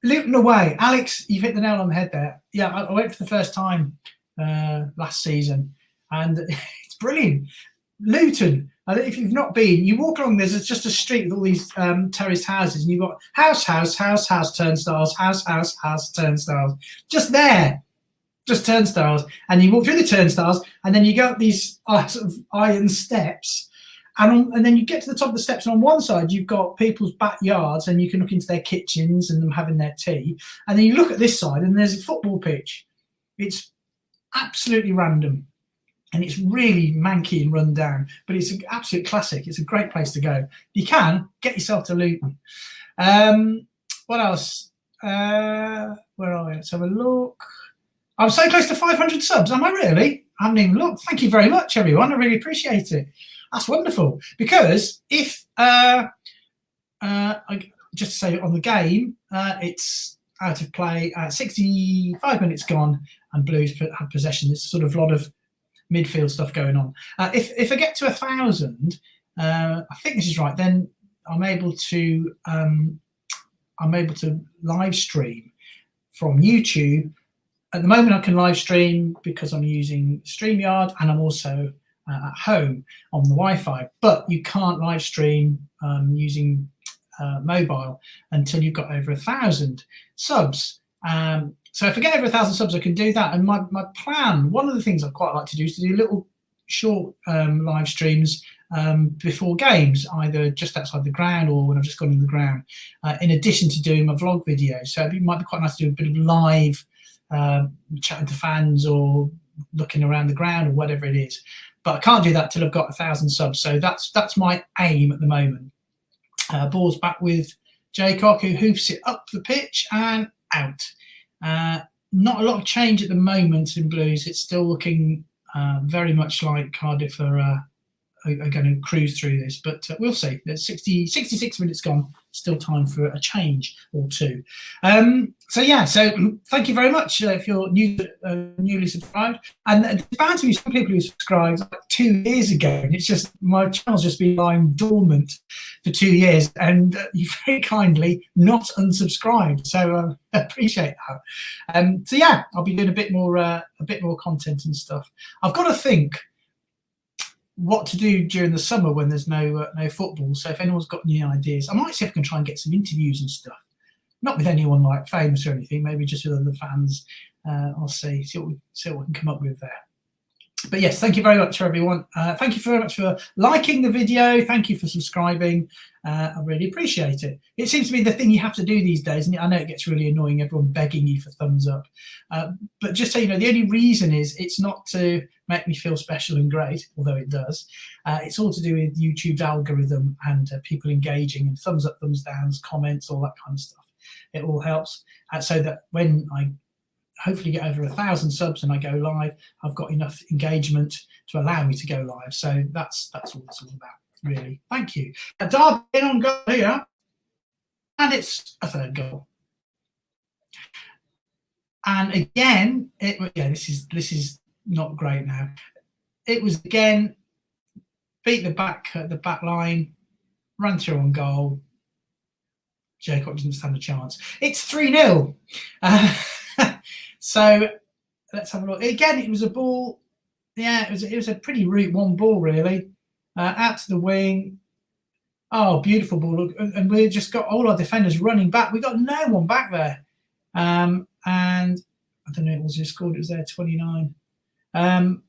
Luton away. Alex, you've hit the nail on the head there. Yeah, I went for the first time last season, and it's brilliant. Luton, if you've not been, you walk along, there's just a street with all these terraced houses, and you've got house, turnstiles, house, turnstiles. Just there, just turnstiles. And you walk through the turnstiles, and then you go up these sort of iron steps, and then you get to the top of the steps, and on one side you've got people's backyards, and you can look into their kitchens and them having their tea. And then you look at this side, and there's a football pitch. It's absolutely random. And it's really manky and run down, but it's an absolute classic. It's a great place to go. If you can, get yourself to Luton. What else? Where are we? Let's have a look. I'm so close to 500 subs. Am I really? I haven't even looked. Thank you very much, everyone. I really appreciate it. That's wonderful. Because if, just to say on the game, it's out of play. 65 minutes gone, and Blues have possession. It's sort of a lot of midfield stuff going on. If I get to 1,000, I think this is right, then I'm able to live stream from YouTube at the moment I can live stream because I'm using StreamYard, and I'm also at home on the Wi-Fi, but you can't live stream using mobile until you've got over 1,000 subs. So if I get over 1,000 subs, I can do that. And my plan, one of the things I quite like to do is to do little short live streams before games, either just outside the ground or when I've just gone in the ground, in addition to doing my vlog videos. So it might be quite nice to do a bit of live chatting to fans or looking around the ground or whatever it is. But I can't do that till I've got 1,000 subs. So that's my aim at the moment. Ball's back with Jaycock, who hoofs it up the pitch and out. Not a lot of change at the moment in Blues. It's still looking very much like Cardiff are going to cruise through this, but we'll see. There's 66 minutes gone. Still time for a change or two. So thank you very much if you're newly subscribed. And there's bound to be some people who subscribed like 2 years ago, and it's just my channel's just been lying dormant for 2 years, and you very kindly not unsubscribed. So I appreciate that. I'll be doing a bit more content and stuff. I've got to think what to do during the summer when there's no football. So if anyone's got any ideas, I might see if I can try and get some interviews and stuff. Not with anyone like famous or anything, maybe just with other fans. I'll see what we can come up with there. But yes, thank you very much, everyone. Thank you very much for liking the video. Thank you for subscribing. I really appreciate it. It seems to be the thing you have to do these days, and I know it gets really annoying, everyone begging you for thumbs up. But just so you know, the only reason is it's not to make me feel special and great, although it does. It's all to do with YouTube's algorithm and people engaging, and thumbs up, thumbs downs, comments, all that kind of stuff. It all helps, so that when I hopefully get over 1,000 subs and I go live, I've got enough engagement to allow me to go live. So that's all it's all about, really. Thank you. Derby in on goal here, and it's a third goal. And again, this is not great now. It was again beat the back line, ran through on goal. Jaycock didn't stand a chance. It's 3-0. So let's have a look. Again, it was a ball. Yeah, it was a pretty route one ball, really. Out to the wing. Oh, beautiful ball. And we just got all our defenders running back. We got no one back there. And I don't know, it was just scored. It was there, 29. And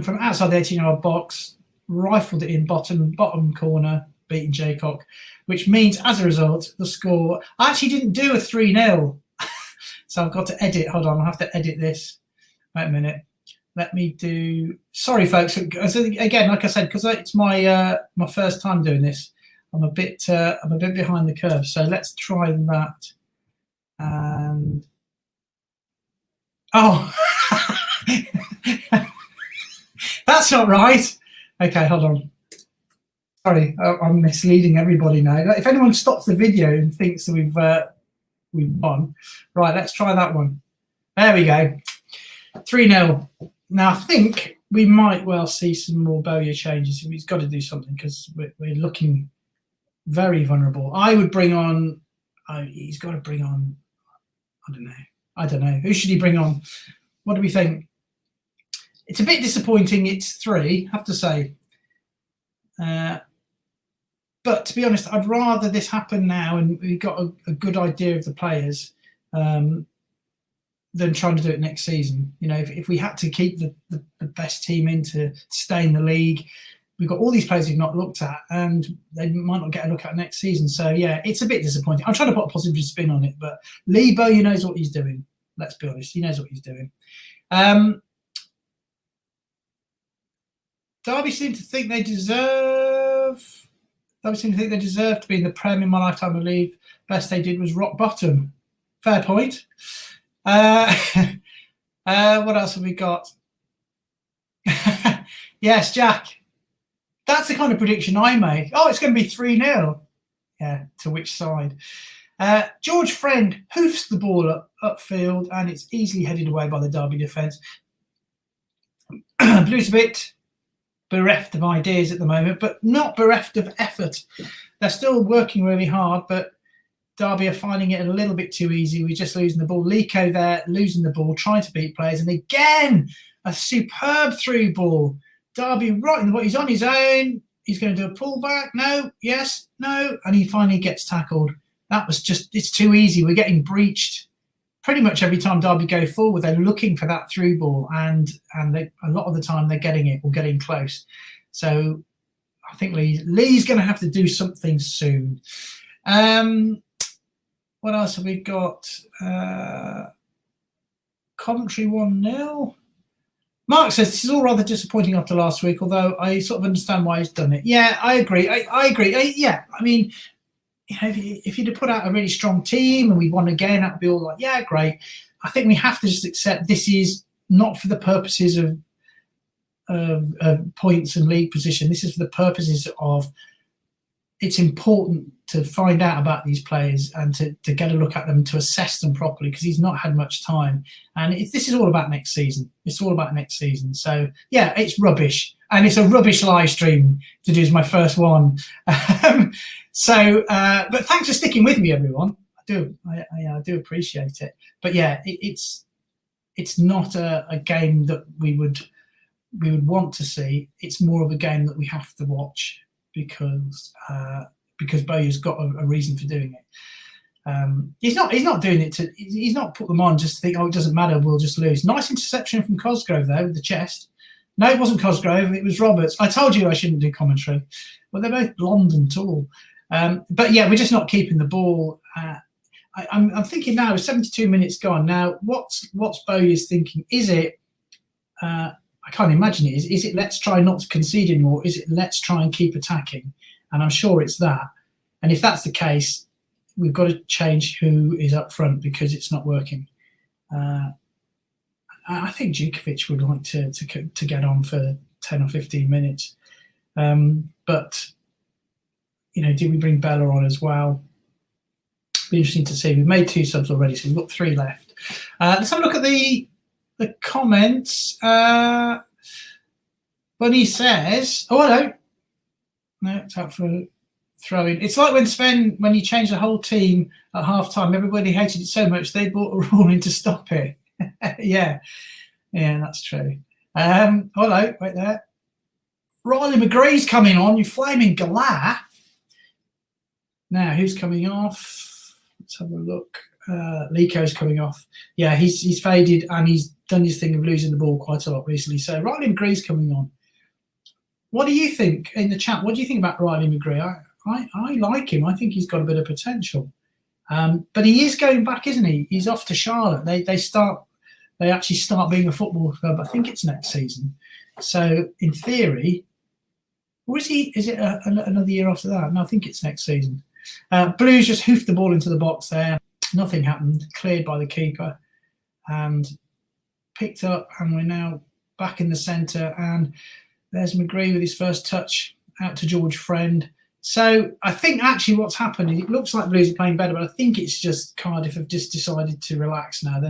from outside the 18-yard box, rifled it in bottom corner, beating Jaycock, which means as a result, the score. I actually didn't do a 3-0. So I've got to edit. Hold on, I'll have to edit this. Wait a minute. Let me do. Sorry, folks. Again, like I said, because it's my first time doing this, I'm a bit behind the curve. So let's try that. And oh, that's not right. Okay, hold on. Sorry, I'm misleading everybody now. If anyone stops the video and thinks that we've won. Right, let's try that one. There we go. 3-0. Now, I think we might well see some more Bowyer changes. He's got to do something because we're looking very vulnerable. I would bring on... he's got to bring on... I don't know. Who should he bring on? What do we think? It's a bit disappointing. It's 3, I have to say. But to be honest, I'd rather this happen now and we've got a good idea of the players than trying to do it next season. You know, if we had to keep the best team in to stay in the league, we've got all these players we've not looked at and they might not get a look at next season. So, yeah, it's a bit disappointing. I'm trying to put a positive spin on it, but Lee Bowyer knows what he's doing. Let's be honest. He knows what he's doing. Derby seem to think they deserve to be in the Prem in my lifetime, I believe. Best they did was rock bottom. Fair point. What else have we got? Yes, Jack. That's the kind of prediction I made. Oh, it's going to be 3-0. Yeah, to which side? George Friend hoofs the ball upfield and it's easily headed away by the Derby defence. Blues a bit bereft of ideas at the moment, but not bereft of effort. They're still working really hard, but Derby are finding it a little bit too easy. We're just losing the ball. Lico there, losing the ball, trying to beat players. And again, a superb through ball. Derby right in the ball. He's on his own. He's going to do a pullback. No, yes, no. And he finally gets tackled. That was just, it's too easy. We're getting breached pretty much every time Derby go forward. They're looking for that through ball. And they, a lot of the time they're getting it or getting close. So I think Lee's going to have to do something soon. What else have we got? Coventry 1-0. Mark says this is all rather disappointing after last week, although I sort of understand why he's done it. Yeah, I agree. I agree. Yeah, I mean, you know, if you'd have put out a really strong team and we won again, that would be all like, yeah, great. I think we have to just accept this is not for the purposes of points and league position. This is for the purposes of it's important to find out about these players and to get a look at them, to assess them properly, because he's not had much time. And this is all about next season. It's all about next season. So, yeah, it's rubbish. And it's a rubbish live stream to do as my first one. But thanks for sticking with me, everyone. I do appreciate it. But, yeah, it's not a game that we would want to see. It's more of a game that we have to watch because Bowyer's got a reason for doing it. He's not doing it to. He's not put them on just to think, oh, it doesn't matter, we'll just lose. Nice interception from Cosgrove though with the chest. No, it wasn't Cosgrove, it was Roberts. I told you I shouldn't do commentary. Well, they're both blonde and tall. But yeah, we're just not keeping the ball. I'm thinking now, 72 minutes gone. Now, what's Bowyer's thinking? Is it? I can't imagine it. Is it let's try not to concede anymore? Is it let's try and keep attacking? And I'm sure it's that. And if that's the case, we've got to change who is up front because it's not working. I think Djukovic would like to get on for 10 or 15 minutes. But, you know, do we bring Bella on as well? Be interesting to see. We've made 2 subs already, so we've got 3 left. Let's have a look at the comments. Bunny says, oh, hello. No, it's out for a throw-in. It's like when Sven, when he changed the whole team at half-time, everybody hated it so much they brought a rule in to stop it. Yeah, that's true. Hello, right there. Riley McGree's coming on, you flaming galah. Now, who's coming off? Let's have a look. Lico's coming off. Yeah, he's faded and he's done his thing of losing the ball quite a lot recently. So Riley McGree's coming on. What do you think in the chat? What do you think about Riley McGree? I like him. I think he's got a bit of potential. But he is going back, isn't he? He's off to Charlotte. They actually start being a football club. I think it's next season. So in theory, or is it another year after that? No, I think it's next season. Blues just hoofed the ball into the box there. Nothing happened. Cleared by the keeper and picked up. And we're now back in the centre. And there's McGree with his first touch out to George Friend. So I think actually what's happened, it looks like Blues are playing better, but I think it's just Cardiff have just decided to relax now.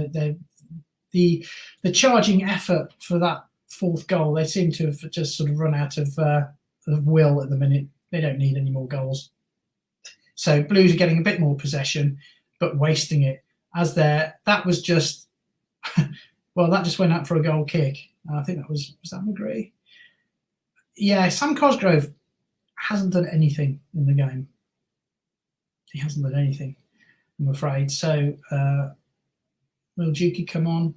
The charging effort for that 4th goal, they seem to have just sort of run out of will at the minute. They don't need any more goals. So Blues are getting a bit more possession, but wasting it. That was just, well, that just went out for a goal kick. I think was that McGree? Yeah, Sam Cosgrove hasn't done anything in the game. He hasn't done anything, I'm afraid. So will Juki come on,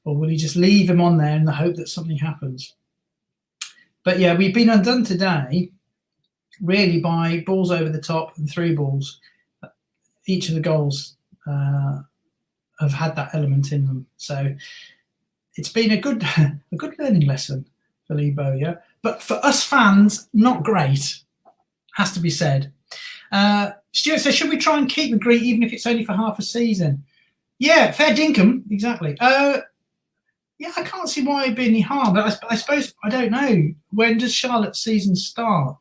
or will he just leave him on there in the hope that something happens? But yeah, we've been undone today, really, by balls over the top and through balls. Each of the goals have had that element in them. So it's been a good learning lesson for Lee Bowyer. But for us fans, not great, has to be said. Stuart says, should we try and keep McGree even if it's only for half a season? Yeah, fair dinkum, exactly. Yeah, I can't see why it'd be any harm, but I suppose, I don't know. When does Charlotte's season start?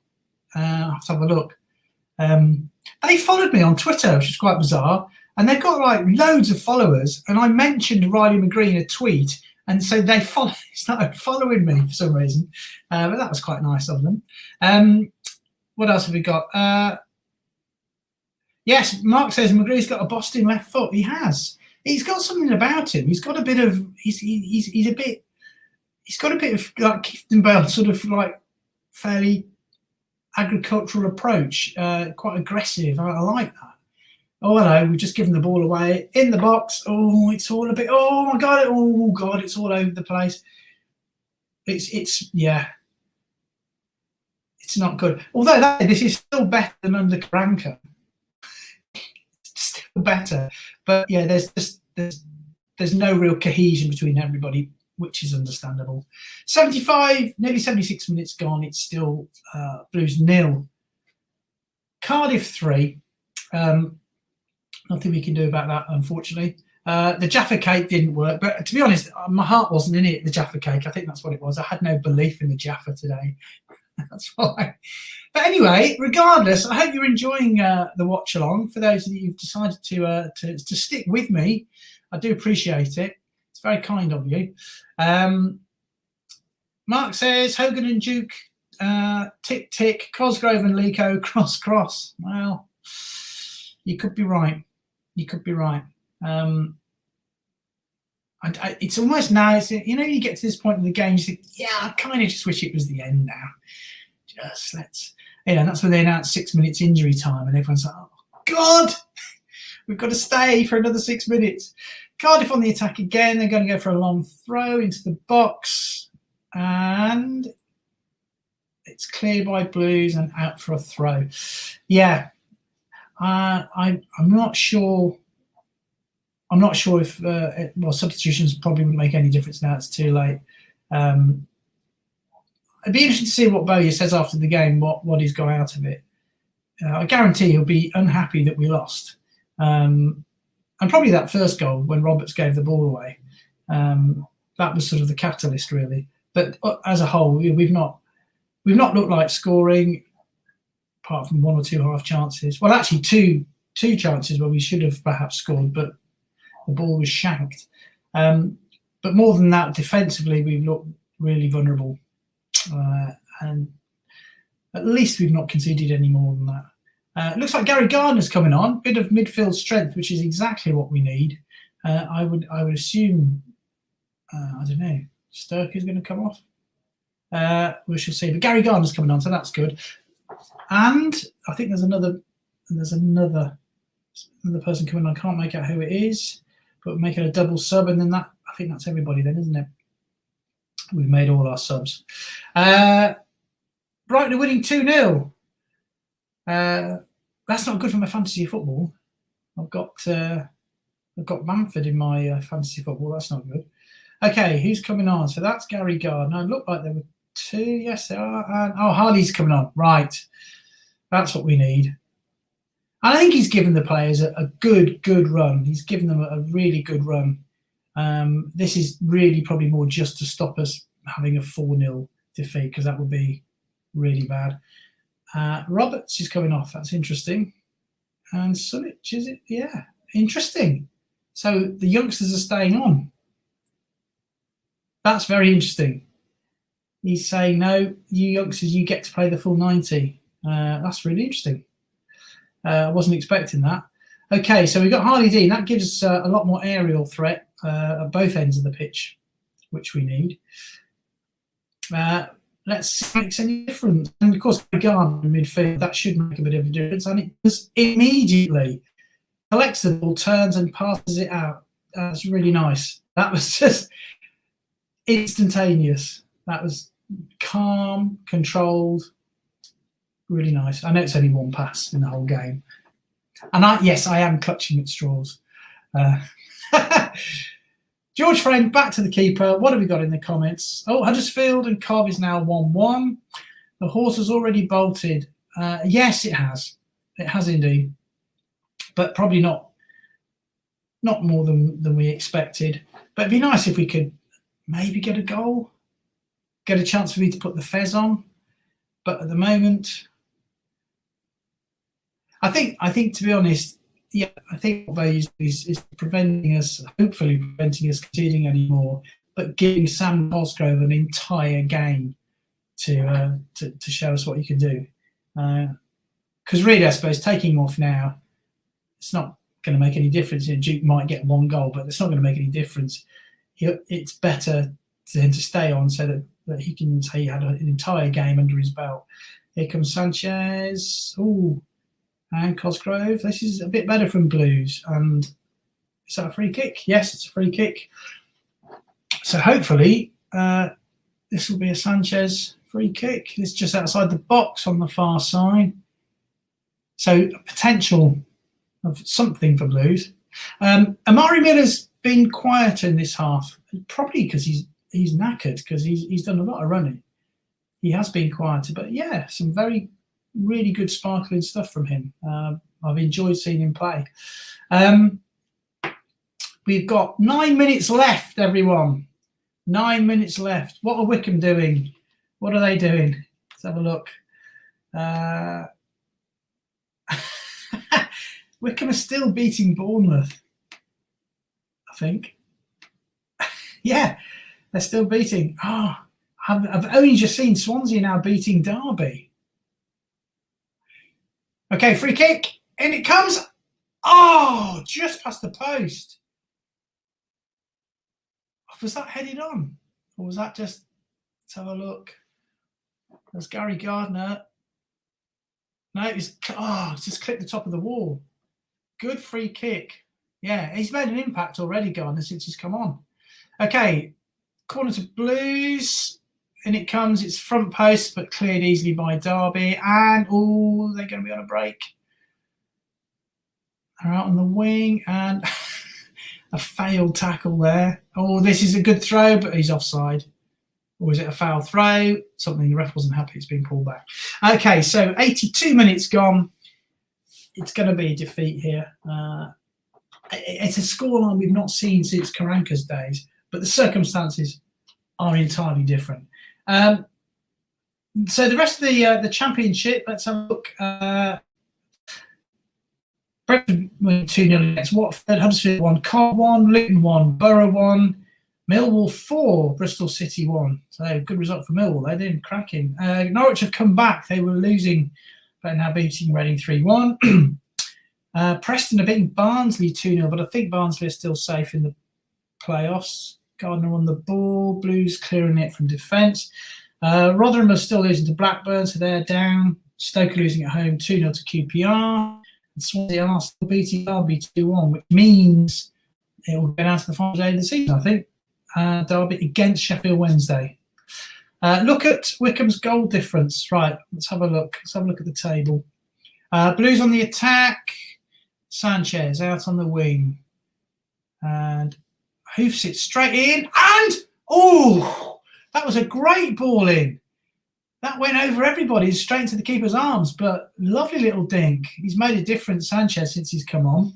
I'll have to have a look. They followed me on Twitter, which is quite bizarre, and they've got like loads of followers, and I mentioned Riley McGree in a tweet, and so they started following me for some reason. But that was quite nice of them. What else have we got? Yes, Mark says McGree's got a Boston left foot. He has. He's got something about him. He's got a bit of. He's a bit. He's got a bit of like Clifton Bale, sort of like fairly agricultural approach. Quite aggressive. I like that. Oh hello, we've just given the ball away in the box. Oh, it's all a bit. Oh my god! Oh god! It's all over the place. It's yeah. It's not good. Although this is still better than under Karanka. Still better, but yeah, there's no real cohesion between everybody, which is understandable. 75, nearly 76 minutes gone. It's still Blues 0, Cardiff 3. Nothing we can do about that, unfortunately. The Jaffa cake didn't work, but to be honest, my heart wasn't in it. The Jaffa cake, I think that's what it was. I had no belief in the Jaffa today. That's why. But anyway, regardless, I hope you're enjoying the watch along. For those of you who've decided to stick with me, I do appreciate it. It's very kind of you. Mark says Hogan and Duke, tick tick, Cosgrove and Lico, cross cross. Well, you could be right. You could be right. It's almost now, you get to this point in the game, you think, yeah, I kind of just wish it was the end now. Just let's, that's when they announced 6 minutes injury time, and everyone's like, oh, God, we've got to stay for another 6 minutes. Cardiff on the attack again. They're going to go for a long throw into the box, and it's cleared by Blues and out for a throw. Yeah, I'm not sure. I'm not sure if substitutions probably wouldn't make any difference now. It's too late. It'd be interesting to see what Bowyer says after the game. What he's got out of it. I guarantee he'll be unhappy that we lost. And probably that first goal when Roberts gave the ball away, that was sort of the catalyst, really. But as a whole, we've not looked like scoring, apart from one or two half chances. Well, actually, two chances where we should have perhaps scored, but the ball was shanked. But more than that, defensively, we've looked really vulnerable. And at least we've not conceded any more than that. It looks like Gary Gardner's coming on. Bit of midfield strength, which is exactly what we need. I would assume, I don't know, Sturk is going to come off. We shall see. But Gary Gardner's coming on, so that's good. And I think there's another person coming on. I can't make out who it is, but we're making a double sub, and then I think that's everybody then, isn't it? We've made all our subs. Brighton are winning 2-0. That's not good for my fantasy football. I've got Bamford in my fantasy football. That's not good. Okay, who's coming on? So that's Gary Gardner. It looked like there were two. Yes, there are. Harley's coming on. Right. That's what we need. I think he's given the players a good run. He's given them a really good run. This is really probably more just to stop us having a 4-0 defeat, because that would be really bad. Roberts is coming off. That's interesting. And Sulic, is it? Yeah, interesting. So the youngsters are staying on. That's very interesting. He's saying, no, you youngsters, you get to play the full 90. That's really interesting. I wasn't expecting that. Okay, so we've got Harley Dean. That gives us a lot more aerial threat at both ends of the pitch, which we need. Let's see if it makes any difference. And of course, Gardner in midfield, that should make a bit of a difference. And it just immediately collects the ball, turns and passes it out. That's really nice. That was just instantaneous. That was calm, controlled, really nice. I know it's only one pass in the whole game. And I am clutching at straws. George Friend, back to the keeper. What have we got in the comments? Oh, Huddersfield and Cov is now 1-1. The horse has already bolted. Yes, it has. It has indeed. But probably not more than we expected. But it'd be nice if we could maybe get a goal, get a chance for me to put the fez on. But at the moment, I think to be honest, yeah, I think what they is preventing us, hopefully preventing us conceding anymore, but giving Sam Cosgrove an entire game to show us what he can do. Because really, I suppose taking him off now it's not going to make any difference. Duke might get 1 goal, but it's not going to make any difference. It's better for him to stay on so that he can say he had an entire game under his belt. Here comes Sanchez. Oh, and Cosgrove. This is a bit better from Blues. And is that a free kick? Yes, it's a free kick. So hopefully this will be a Sanchez free kick. It's just outside the box on the far side. So a potential of something for Blues. Amari Miller's been quieter in this half, probably because he's knackered, because he's done a lot of running. He has been quieter, but yeah, some really good sparkling stuff from him. I've enjoyed seeing him play. We've got 9 minutes left, everyone. 9 minutes left. What are Wycombe doing? What are they doing? Let's have a look. Wycombe are still beating Bournemouth, I think. Yeah, they're still beating. Oh, I've only just seen Swansea now beating Derby. Okay, free kick. In it comes. Oh, just past the post. Was that headed on? Or was that just... Let's have a look. There's Gary Gardner. No, it's just clipped the top of the wall. Good free kick. Yeah, he's made an impact already, Gardner, since he's come on. Okay, corner to Blues. In it comes. It's front post, but cleared easily by Derby. And, oh, they're going to be on a break. They're out on the wing. And a failed tackle there. Oh, this is a good throw, but he's offside. Or is it a foul throw? Something the ref wasn't happy it's been pulled back. Okay, so 82 minutes gone. It's going to be a defeat here. It's a scoreline we've not seen since Karanka's days, but the circumstances are entirely different. So the rest of the championship, let's have a look. Brentford 2-0 against Watford, Huddersfield 1, Cardiff 1, Luton 1, Borough 1, Millwall 4, Bristol City 1. So good result for Millwall. They did cracking. Norwich have come back. They were losing, but now beating Reading 3-1. Preston are beating Barnsley 2-0, but I think Barnsley are still safe in the playoffs. Gardner on the ball, Blues clearing it from defence. Rotherham are still losing to Blackburn, so they're down. Stoke losing at home 2-0 to QPR. And Swansea are still beating Derby 2-1, which means it will go down to the final day of the season, I think. Derby against Sheffield Wednesday. Look at Wycombe's goal difference. Right, let's have a look. Let's have a look at the table. Blues on the attack. Sanchez out on the wing. And hoofs it straight in. And, oh, that was a great ball in. That went over everybody, straight into the keeper's arms. But lovely little dink. He's made a difference, Sanchez, since he's come on.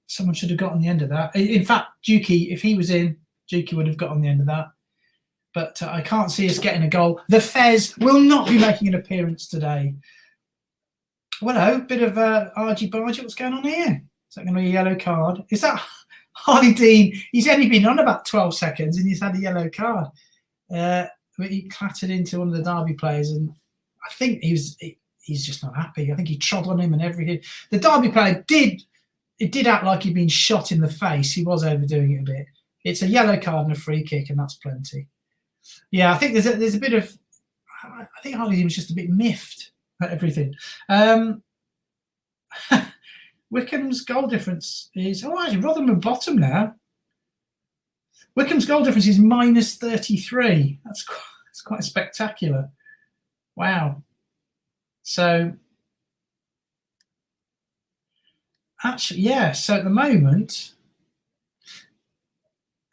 Someone should have got on the end of that. In fact, Dukey, if he was in, Dukey would have got on the end of that. But I can't see us getting a goal. The Fez will not be making an appearance today. Well, no, bit of argy-bargy. What's going on here? Is that going to be a yellow card? Is that Harley Dean? He's only been on about 12 seconds and he's had a yellow card. He clattered into one of the Derby players, and I think he's just not happy. I think he trod on him and everything. The Derby player did act like he'd been shot in the face. He was overdoing it a bit. It's a yellow card and a free kick, and that's plenty. Yeah, I think there's a bit of... I think Harley Dean was just a bit miffed at everything. Wycombe's goal difference is... Oh, actually, Rotherham are bottom now. Wycombe's goal difference is minus 33. That's quite spectacular. Wow. So... Actually, yeah, so at the moment,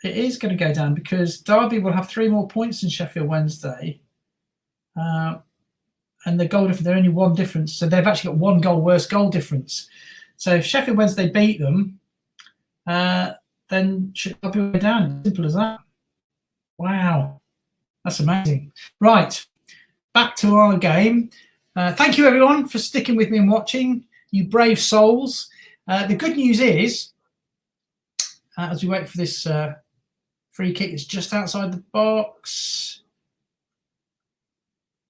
it is going to go down because Derby will have 3 more points than Sheffield Wednesday. And the goal difference, they're only 1 difference. So they've actually got 1 goal worse goal difference. So if Sheffield Wednesday beat them, then Derby will go down. Simple as that. Wow. That's amazing. Right. Back to our game. Thank you, everyone, for sticking with me and watching. You brave souls. The good news is, as we wait for this free kick, it's just outside the box.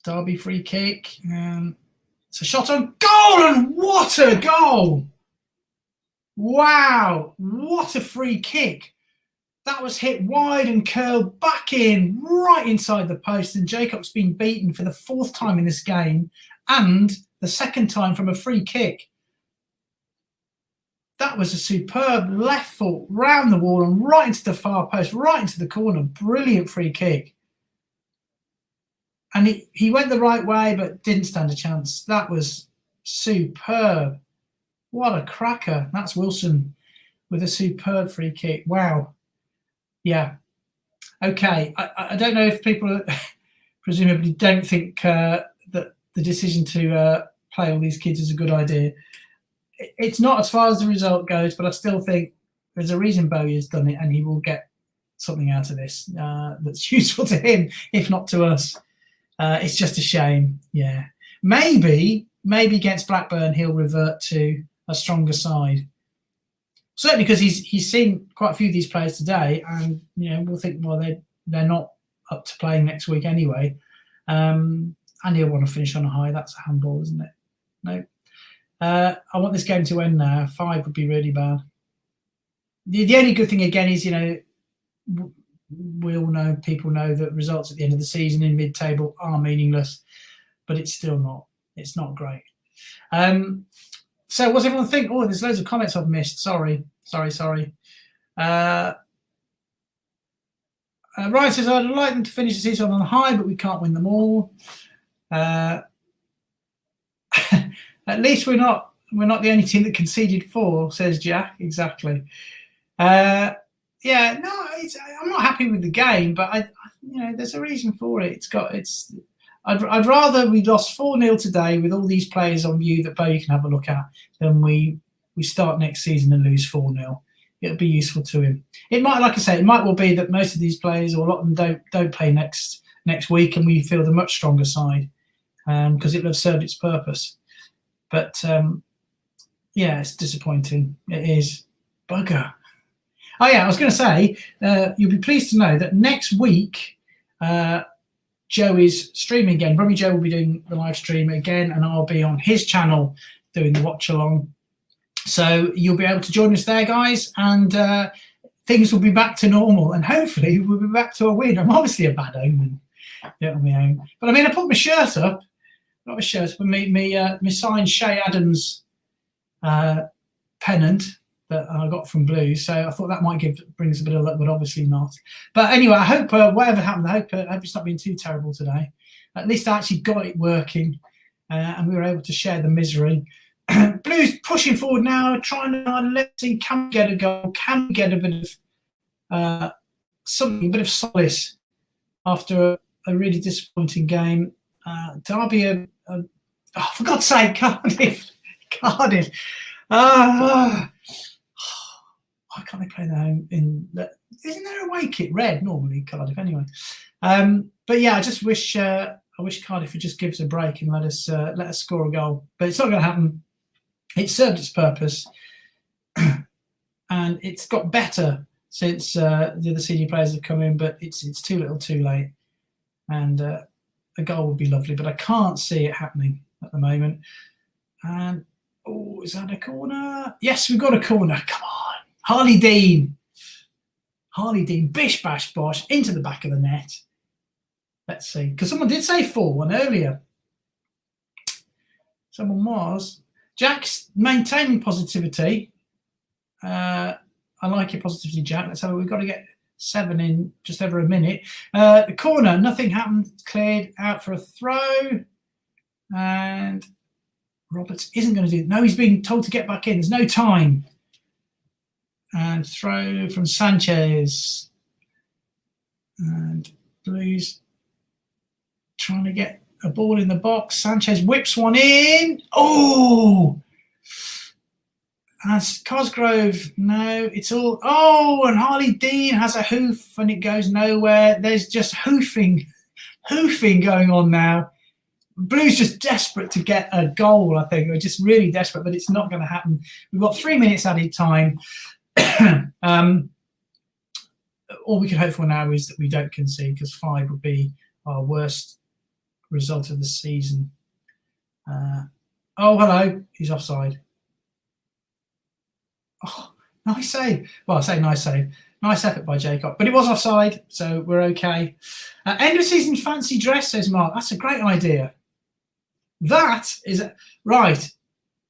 Derby free kick. It's a shot on goal, and what a goal! Wow, what a free kick. That was hit wide and curled back in, right inside the post, and Jacob's been beaten for the 4th time in this game, and the 2nd time from a free kick. That was a superb left foot round the wall and right into the far post, right into the corner. Brilliant free kick. And he went the right way, but didn't stand a chance. That was superb. What a cracker. That's Wilson with a superb free kick. Wow. Yeah. Okay. I don't know if people presumably don't think that the decision to play all these kids is a good idea. It's not as far as the result goes, but I still think there's a reason Bowie has done it, and he will get something out of this that's useful to him, if not to us. It's just a shame. Yeah. Maybe against Blackburn he'll revert to a stronger side. Certainly because he's seen quite a few of these players today, and we'll think, well, they're not up to playing next week anyway, and he'll want to finish on a high. That's a handball, isn't it? No. I want this game to end now. 5 would be really bad. The only good thing again is we all know, people know that results at the end of the season in mid-table are meaningless, but it's still not. It's not great. So what's everyone think? Oh, there's loads of comments I've missed. Sorry. Ryan says, I'd like them to finish the season on a high, but we can't win them all. At least we're not the only team that conceded 4, says Jack. Exactly. I'm not happy with the game, but there's a reason for it. I'd rather we lost 4-0 today with all these players on view that Bowie can have a look at than we start next season and lose 4-0. It'll be useful to him. It might, like I say, it might well be that most of these players, or a lot of them, don't play next week, and we feel the much stronger side because it'll have served its purpose. But it's disappointing. It is. Bugger. Oh yeah, I was going to say, you'll be pleased to know that next week Joe is streaming again. Brummy Joe will be doing the live stream again, and I'll be on his channel doing the watch along. So you'll be able to join us there, guys, and things will be back to normal, and hopefully we'll be back to a win. I'm obviously a bad omen, on my own. But I mean, I put my shirt up, not my shirt, but my signed Shay Adams pennant that I got from Blues, so I thought that might bring us a bit of luck, but obviously not. But anyway, I hope whatever happened, I hope it's not been too terrible today. At least I actually got it working, and we were able to share the misery. Blues pushing forward now, trying to let's see, can we get a goal? Can we get a bit of something, a bit of solace after a really disappointing game? Derby, for God's sake, Cardiff. Why can't they play their home in? Isn't there a away kit red normally, Cardiff? Anyway, but yeah, I just wish Cardiff would just give us a break and let us score a goal. But it's not going to happen. It served its purpose, and it's got better since the other senior players have come in. But it's too little, too late, and a goal would be lovely. But I can't see it happening at the moment. And is that a corner? Yes, we've got a corner. Come on, Harley Dean, bish bash bosh into the back of the net. Let's see, because someone did say 4-1 earlier. Someone was. Jack's maintaining positivity. I like your positivity, Jack. Let's have it. We've got to get 7 in just over a minute. The corner, nothing happened. Cleared out for a throw. And Roberts isn't going to do it. No, he's being told to get back in. There's no time. And throw from Sanchez. And Blues trying to get a ball in the box. Sanchez whips one in. Oh! As Cosgrove, no, it's all. Oh, and Harley Dean has a hoof and it goes nowhere. There's just hoofing going on now. Blues just desperate to get a goal, I think. They're just really desperate, but it's not going to happen. We've got 3 minutes added time. All we can hope for now is that we don't concede, because 5 would be our worst result of the season. Oh, hello. He's offside. Oh, nice save. Well, I say nice save. Nice effort by Jacob. But it was offside, so we're okay. End of season fancy dress, says Mark. That's a great idea. That is... Right.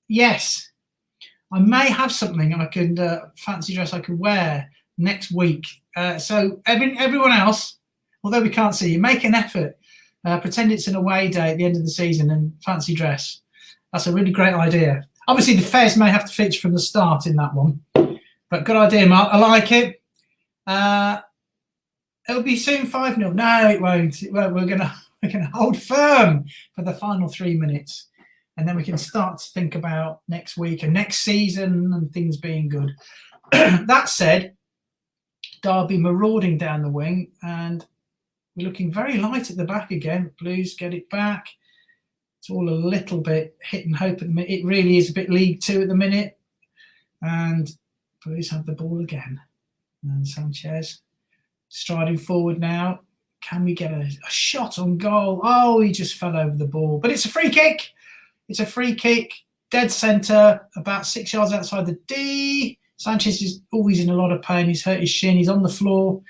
Yes. I may have something I can fancy dress I could wear next week. So everyone else, although we can't see you, make an effort. Pretend it's an away day at the end of the season and fancy dress. That's a really great idea. Obviously, the Fez may have to feature from the start in that one. But good idea, Mark. I like it. It'll be soon 5-0. No, it won't. We're gonna hold firm for the final 3 minutes. And then we can start to think about next week and next season and things being good. That said, Derby marauding down the wing, and we're looking very light at the back again. Blues get it back. It's all a little bit hit and hope at the minute. It really is a bit League Two at the minute. And Blues have the ball again. And Sanchez striding forward now. Can we get a shot on goal? Oh, he just fell over the ball. But it's a free kick. It's a free kick, dead centre, about 6 yards outside the D. Sanchez is always in a lot of pain. He's hurt his shin. He's on the floor.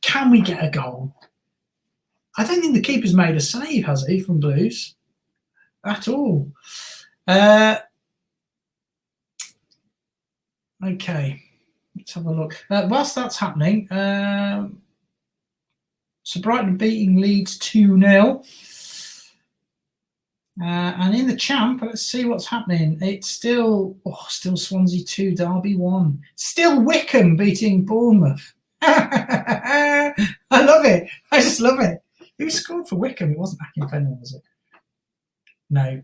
Can we get a goal? I don't think the keeper's made a save, has he, from Blues? At all. Okay, let's have a look. Whilst that's happening, so Brighton beating Leeds 2-0. And in the champ, let's see what's happening. It's still Swansea 2, Derby 1. Still Wickham beating Bournemouth. I love it. I just love it. Who scored for Wickham? It wasn't Akinfenwa, was it? No.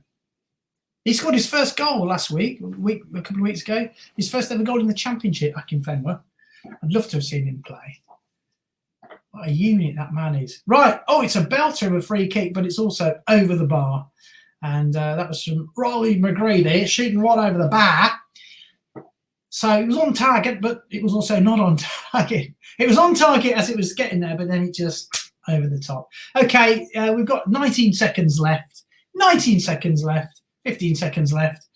He scored his first goal last week, a couple of weeks ago. His first ever goal in the Championship, Akinfenwa. I'd love to have seen him play. What a unit that man is. Right. Oh, it's a belter of a free kick, but it's also over the bar. And that was from Rolly McGreedy shooting right over the bar. So it was on target, but it was also not on target. It was on target as it was getting there, but then it just over the top. Okay, we've got 19 seconds left. 19 seconds left. 15 seconds left.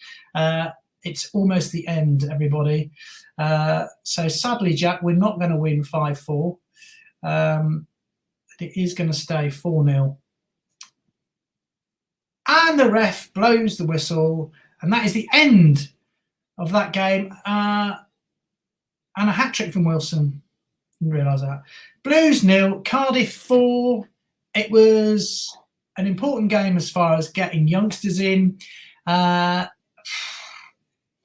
It's almost the end, everybody. So sadly, Jack, we're not going to win 5-4. It is going to stay 4-0. And the ref blows the whistle, and that is the end of that game. And a hat-trick from Wilson. Didn't realise that. Blues 0, Cardiff 4. It was an important game as far as getting youngsters in to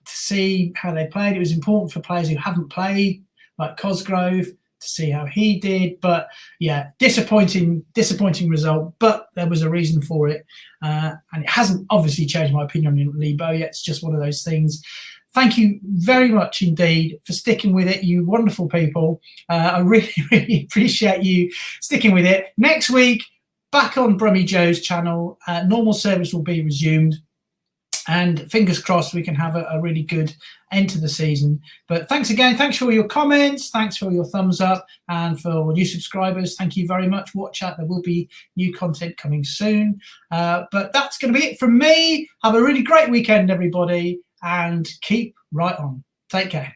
see how they played. It was important for players who haven't played, like Cosgrove, to see how he did. But yeah, disappointing result, but there was a reason for it, and it hasn't obviously changed my opinion on Lee Bow yet. It's just one of those things. Thank you very much indeed for sticking with it, you wonderful people. I really, really appreciate you sticking with it. Next week, back on Brummy Joe's channel, normal service will be resumed. And fingers crossed we can have a really good end to the season. But thanks again. Thanks for all your comments. Thanks for your thumbs up. And for new subscribers, thank you very much. Watch out. There will be new content coming soon. But that's going to be it from me. Have a really great weekend, everybody. And keep right on. Take care.